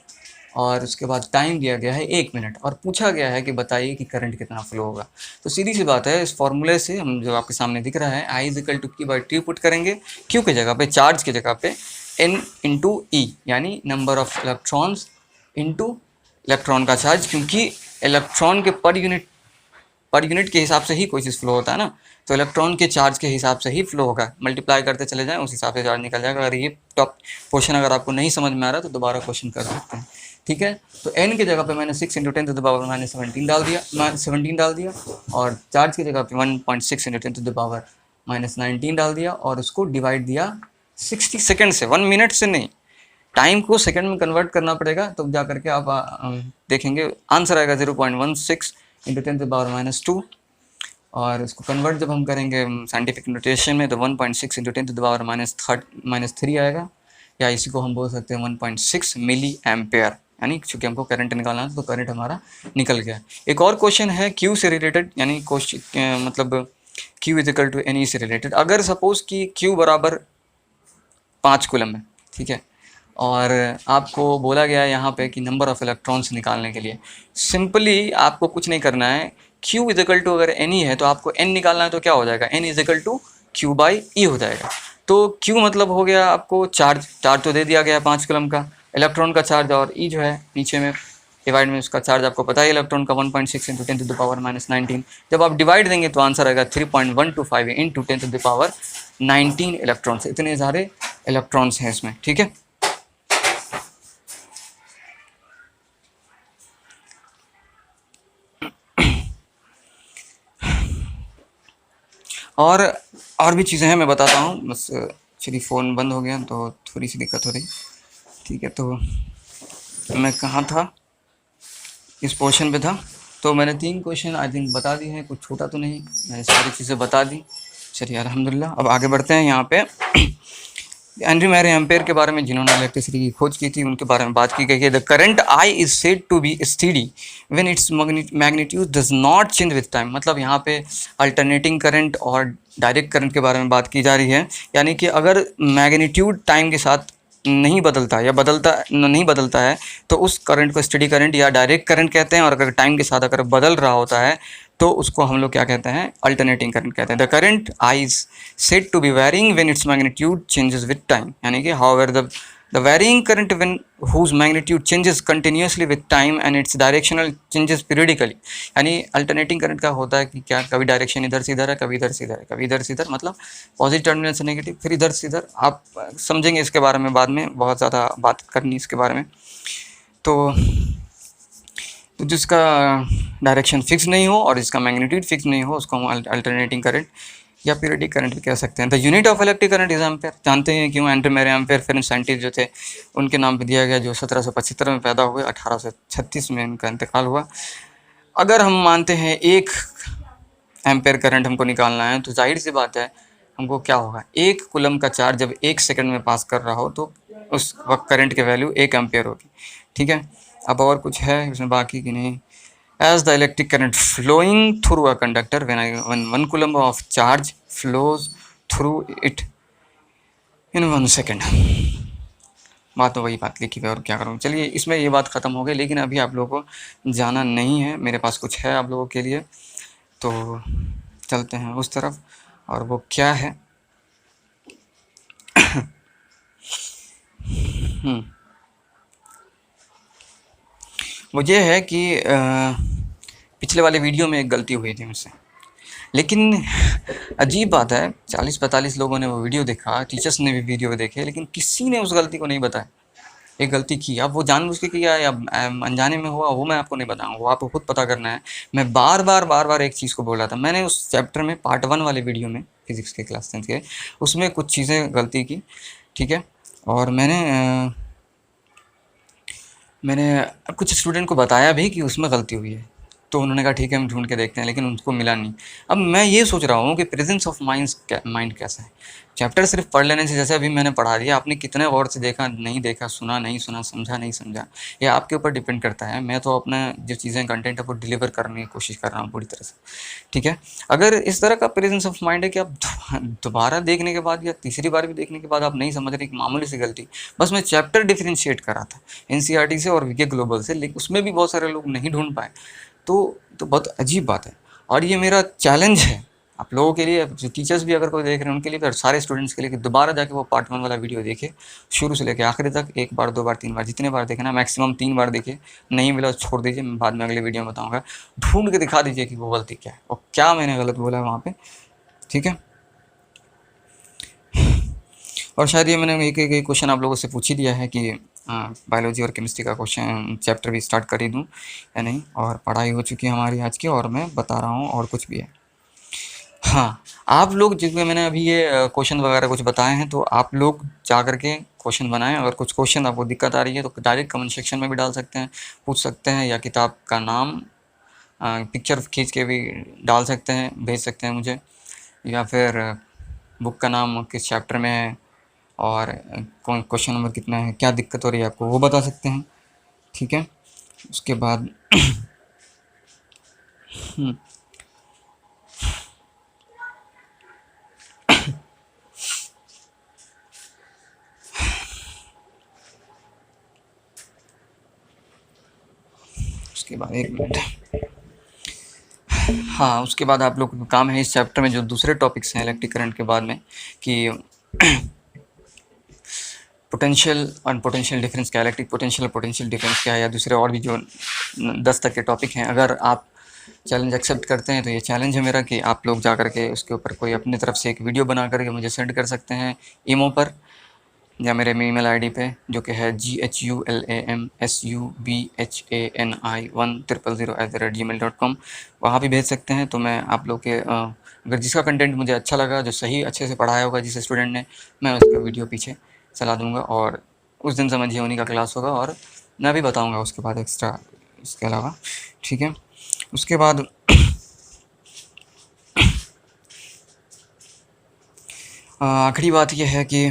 S1: और उसके बाद टाइम दिया गया है 1 मिनट, और पूछा गया है कि बताइए कि करंट कितना फ्लो होगा। तो सीधी सी बात है, इस फॉर्मूले से हम जो आपके सामने दिख रहा है I equal to Q/T put करेंगे, Q की जगह पे, चार्ज की जगह पे N × E, यानी number of electrons into electron का चार्ज, क्योंकि इलेक्ट्रॉन के पर यूनिट के हिसाब से ही कोई चीज़ फ्लो होता है ना, तो इलेक्ट्रॉन के चार्ज के हिसाब से ही फ्लो होगा। मल्टीप्लाई करते चले जाएं, उस हिसाब से चार्ज निकल जाएगा। अगर ये टॉप क्वेश्चन अगर आपको नहीं समझ में आ रहा तो दोबारा क्वेश्चन कर सकते हैं। ठीक है। तो n की जगह पे मैंने 6 into 10 to the power minus 17 डाल दिया और चार्ज की जगह पे 1.6 into 10 to the power minus 19 डाल दिया और उसको डिवाइड दिया 60 सेकेंड से, 1 मिनट से नहीं, टाइम को सेकंड में कन्वर्ट करना पड़ेगा, तब जा करके आप देखेंगे आंसर आएगा 0.16 into 10 to the power minus 2। और इसको कन्वर्ट जब हम करेंगे साइंटिफिक नोटेशन में तो 1.6 into 10 to the power minus 3 आएगा, या इसी को हम बोल सकते हैं 1.6 मिली एम्पेयर, यानी चूँकि हमको करंट निकालना है तो करंट हमारा निकल गया। एक और क्वेश्चन है क्यू से रिलेटेड, यानी क्वेश्चन मतलब Q is equal to N E से रिलेटेड। अगर सपोज कि क्यू बराबर 5 कूलम है, ठीक है, और आपको बोला गया है यहाँ पे कि नंबर ऑफ इलेक्ट्रॉन्स निकालने के लिए, सिंपली आपको कुछ नहीं करना है, Q इज इक्वल टू अगर एन ई है तो आपको n निकालना है तो क्या हो जाएगा, n is equal to Q by E हो जाएगा। तो Q मतलब हो गया आपको चार्ज तो दे दिया गया 5 कूलम का, इलेक्ट्रॉन का चार्ज, और E जो है नीचे में डिवाइड में उसका चार्ज आपको पता है इलेक्ट्रॉन का 1.6 into 10 to the power minus 19। जब आप डिवाइड देंगे तो आंसर आएगा 3.125 into 10 to the power 19 electrons. इतने सारे इलेक्ट्रॉन्स हैं इसमें, ठीक है। और भी चीज़ें हैं, मैं बताता हूँ, बस चलिए फ़ोन बंद हो गया तो थोड़ी सी दिक्कत हो रही, ठीक है। तो मैं कहाँ था, इस पोर्शन पे था, तो मैंने 3 क्वेश्चन आई थिंक बता दिए हैं, कुछ छोटा तो नहीं, मैंने सारी चीज़ें बता दी। चलिए अल्हम्दुलिल्लाह, अब आगे बढ़ते हैं। यहाँ पे एंड्रयू मैरे एम्पेयर के बारे में, जिन्होंने इलेक्ट्रिसिटी की खोज की थी, उनके बारे में बात की गई है। The current I is said to be steady when its magnitude does not change with time. मतलब यहाँ पे अल्टरनेटिंग करंट और डायरेक्ट करंट के बारे में बात की जा रही है, यानी कि अगर मैग्नीट्यूड टाइम के साथ नहीं बदलता या नहीं बदलता है तो उस करंट को स्टेडी करंट या डायरेक्ट करंट कहते हैं, और अगर टाइम के साथ अगर बदल रहा होता है तो उसको हम लोग क्या कहते हैं, अल्टरनेटिंग करंट कहते हैं। The current I is said to be varying when its magnitude changes with time, यानी कि however the varying current when whose magnitude changes continuously with time and its directional changes periodically। यानी alternating current का होता है कि क्या कभी direction इधर से इधर है, कभी इधर से इधर है, कभी इधर से इधर, मतलब पॉजिटिव टर्मिनल से नेगेटिव, फिर इधर से इधर। आप समझेंगे इसके बारे में बाद में, बहुत ज़्यादा बात करनी इसके बारे में। तो जिसका डायरेक्शन फिक्स नहीं हो और इसका मैग्नीट्यूड फिक्स नहीं हो उसको हम अल्टरनेटिंग करंट या पीरियडिक करंट भी कह सकते हैं। The unit of electric current is ampere. जानते हैं क्यों एंड्रयू मैरे एम्पेयर फ्रेंच साइंटिस्ट जो थे उनके नाम पे दिया गया, जो 1775 में पैदा हुए, 1836 में इनका इंतकाल हुआ। अगर हम मानते हैं 1 एम्पेयर करंट हमको निकालना है तो जाहिर सी बात है हमको क्या होगा, 1 कूलम का चार्ज जब 1 सेकंड में पास कर रहा हो तो उस वक्त करंट की वैल्यू 1 एम्पेयर होगी, ठीक है। अब और कुछ है इसमें बाकी कि नहीं। As the electric current flowing through a conductor when 1 coulomb of charge flows through it in 1 second। बात तो वही बात लिखी है, और क्या करूँ। चलिए इसमें ये बात ख़त्म हो गई, लेकिन अभी आप लोगों को जाना नहीं है, मेरे पास कुछ है आप लोगों के लिए, तो चलते हैं उस तरफ। और वो क्या है वो ये है कि पिछले वाले वीडियो में एक गलती हुई थी मुझसे, लेकिन अजीब बात है 40-45 लोगों ने वो वीडियो देखा, टीचर्स ने भी वीडियो देखे, लेकिन किसी ने उस गलती को नहीं बताया। एक गलती की, अब वो जानबूझ के किया या अनजाने में हुआ वो मैं आपको नहीं बताऊँगा, वो आपको खुद पता करना है। मैं बार बार एक चीज़ को बोल रहा था, मैंने उस चैप्टर में पार्ट 1 वाले वीडियो में फिज़िक्स के क्लास 10 के उसमें कुछ चीज़ें गलती की, ठीक है। और मैंने कुछ स्टूडेंट को बताया भी कि उसमें गलती हुई है, तो उन्होंने कहा ठीक है हम ढूंढ के देखते हैं, लेकिन उनको मिला नहीं। अब मैं ये सोच रहा हूँ कि प्रेजेंस ऑफ माइंड कैसा है। चैप्टर सिर्फ पढ़ लेने से, जैसे अभी मैंने पढ़ा दिया, आपने कितने गौर से देखा नहीं देखा, सुना नहीं सुना, समझा नहीं समझा, ये आपके ऊपर डिपेंड करता है। मैं तो अपना जो चीज़ें कंटेंट है वो डिलीवर करने की कोशिश कर रहा हूँ पूरी तरह से, ठीक है। अगर इस तरह का प्रेजेंस ऑफ माइंड है कि आप दोबारा देखने के बाद या तीसरी बार भी देखने के बाद आप नहीं समझ रहे, एक मामूली सी गलती, बस मैं चैप्टर डिफ्रेंशिएट कर रहा था एनसीईआरटी से और वीके ग्लोबल से, लेकिन उसमें भी बहुत सारे लोग नहीं ढूंढ पाए, तो बहुत अजीब बात है। और ये मेरा चैलेंज है आप लोगों के लिए, जो टीचर्स भी अगर कोई देख रहे हैं उनके लिए, और सारे स्टूडेंट्स के लिए, कि दोबारा जाके वो पार्ट 1 वाला वीडियो देखे शुरू से लेकर आखिरी तक, 1 बार 2 बार 3 बार, जितने बार देखे ना, मैक्सिमम 3 बार देखिए, नहीं मिला छोड़ दीजिए, मैं बाद में अगले वीडियो में बताऊँगा। ढूंढ के दिखा दीजिए कि वो गलती क्या है और क्या मैंने गलत बोला है वहाँ पर, ठीक है। और शायद ये मैंने एक क्वेश्चन आप लोगों से पूछ ही दिया है कि बायोलॉजी और केमिस्ट्री का क्वेश्चन चैप्टर भी स्टार्ट कर ही दूँ या नहीं। और पढ़ाई हो चुकी है हमारी आज की, और मैं बता रहा हूँ और कुछ भी है। हाँ, आप लोग जिसमें मैंने अभी ये क्वेश्चन वगैरह कुछ बताए हैं, तो आप लोग जा कर के क्वेश्चन बनाएं। अगर कुछ क्वेश्चन आपको दिक्कत आ रही है तो डायरेक्ट कमेंट सेक्शन में भी डाल सकते हैं, पूछ सकते हैं, या किताब का नाम पिक्चर खींच के भी डाल सकते हैं, भेज सकते हैं मुझे, या फिर बुक का नाम किस चैप्टर में है और कौन क्वेश्चन नंबर कितना है, क्या दिक्कत हो रही है आपको, वो बता सकते हैं। ठीक है, उसके बाद उसके बाद एक मिनट, हाँ, उसके बाद आप लोग का काम है इस चैप्टर में जो दूसरे टॉपिक्स हैं इलेक्ट्रिक करंट के बाद में, कि पोटेंशियल और पोटेंशियल डिफरेंस क्या है, इलेक्ट्रिक पोटेंशियल और पोटेंशियल डिफरेंस क्या है, या दूसरे और भी जो 10 तक के टॉपिक हैं। अगर आप चैलेंज एक्सेप्ट करते हैं तो ये चैलेंज है मेरा कि आप लोग जा कर के उसके ऊपर कोई अपनी तरफ से एक वीडियो बना करके मुझे सेंड कर सकते हैं ईमो पर, या मेरे ईमेल आईडी पे, जो कि है GHULAMSUBHANI1000@gmail.com। वहाँ भी भेज सकते हैं। तो मैं आप लोग के अगर जिसका कंटेंट मुझे अच्छा लगा, जो सही अच्छे से पढ़ाया होगा जिस स्टूडेंट ने, मैं उसका वीडियो पीछे चला दूँगा, और उस दिन समझिए उन्हीं का क्लास होगा, और मैं भी बताऊँगा उसके बाद एक्स्ट्रा इसके अलावा। ठीक है, उसके बाद आखिरी बात यह है कि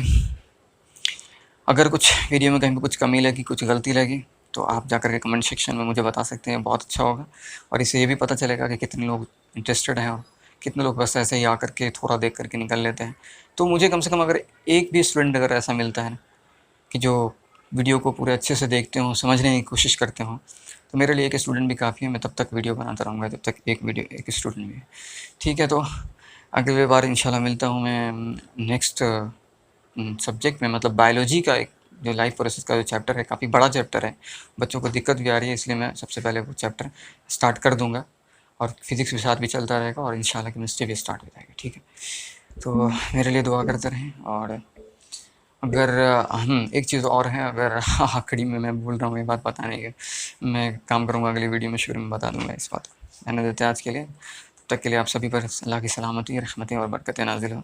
S1: अगर कुछ वीडियो में कहीं पे कुछ कमी लगी, कुछ गलती लगी, तो आप जा कर के कमेंट सेक्शन में मुझे बता सकते हैं, बहुत अच्छा होगा। और इससे ये भी पता चलेगा कि कितने लोग इंटरेस्टेड हैं और कितने लोग बस ऐसे ही आ कर के थोड़ा देख कर के निकल लेते हैं। तो मुझे कम से कम अगर एक भी स्टूडेंट अगर ऐसा मिलता है कि जो वीडियो को पूरे अच्छे से देखते हों, समझने की कोशिश करते हों, तो मेरे लिए एक स्टूडेंट भी काफ़ी है। मैं तब तक वीडियो बनाता रहूँगा जब तक एक स्टूडेंट भी है। ठीक है, तो अगली बार इंशाल्लाह मिलता हूँ मैं नेक्स्ट सब्जेक्ट में, मतलब बायोलॉजी का एक जो लाइफ प्रोसेस का जो चैप्टर है, काफ़ी बड़ा चैप्टर है, बच्चों को दिक्कत भी आ रही है, इसलिए मैं सबसे पहले वो चैप्टर स्टार्ट कर दूँगा, और फिज़िक्स के साथ भी चलता रहेगा, और इंशाल्लाह केमिस्ट्री भी स्टार्ट हो जाएगी। ठीक है, तो मेरे लिए दुआ करते रहें। और अगर एक चीज़ और है, अगर आखिरी में मैं भूल रहा हूँ ये बात बताने की, मैं काम करूँगा अगली वीडियो में शुरू में बता दूँगा इस बात को। रहने देते हैं आज के लिए, तब तक के लिए आप सभी पर अल्लाह की सलामती, रहमतें और बरकतें नाज़िल हो।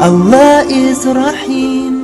S2: Allah is Rahim.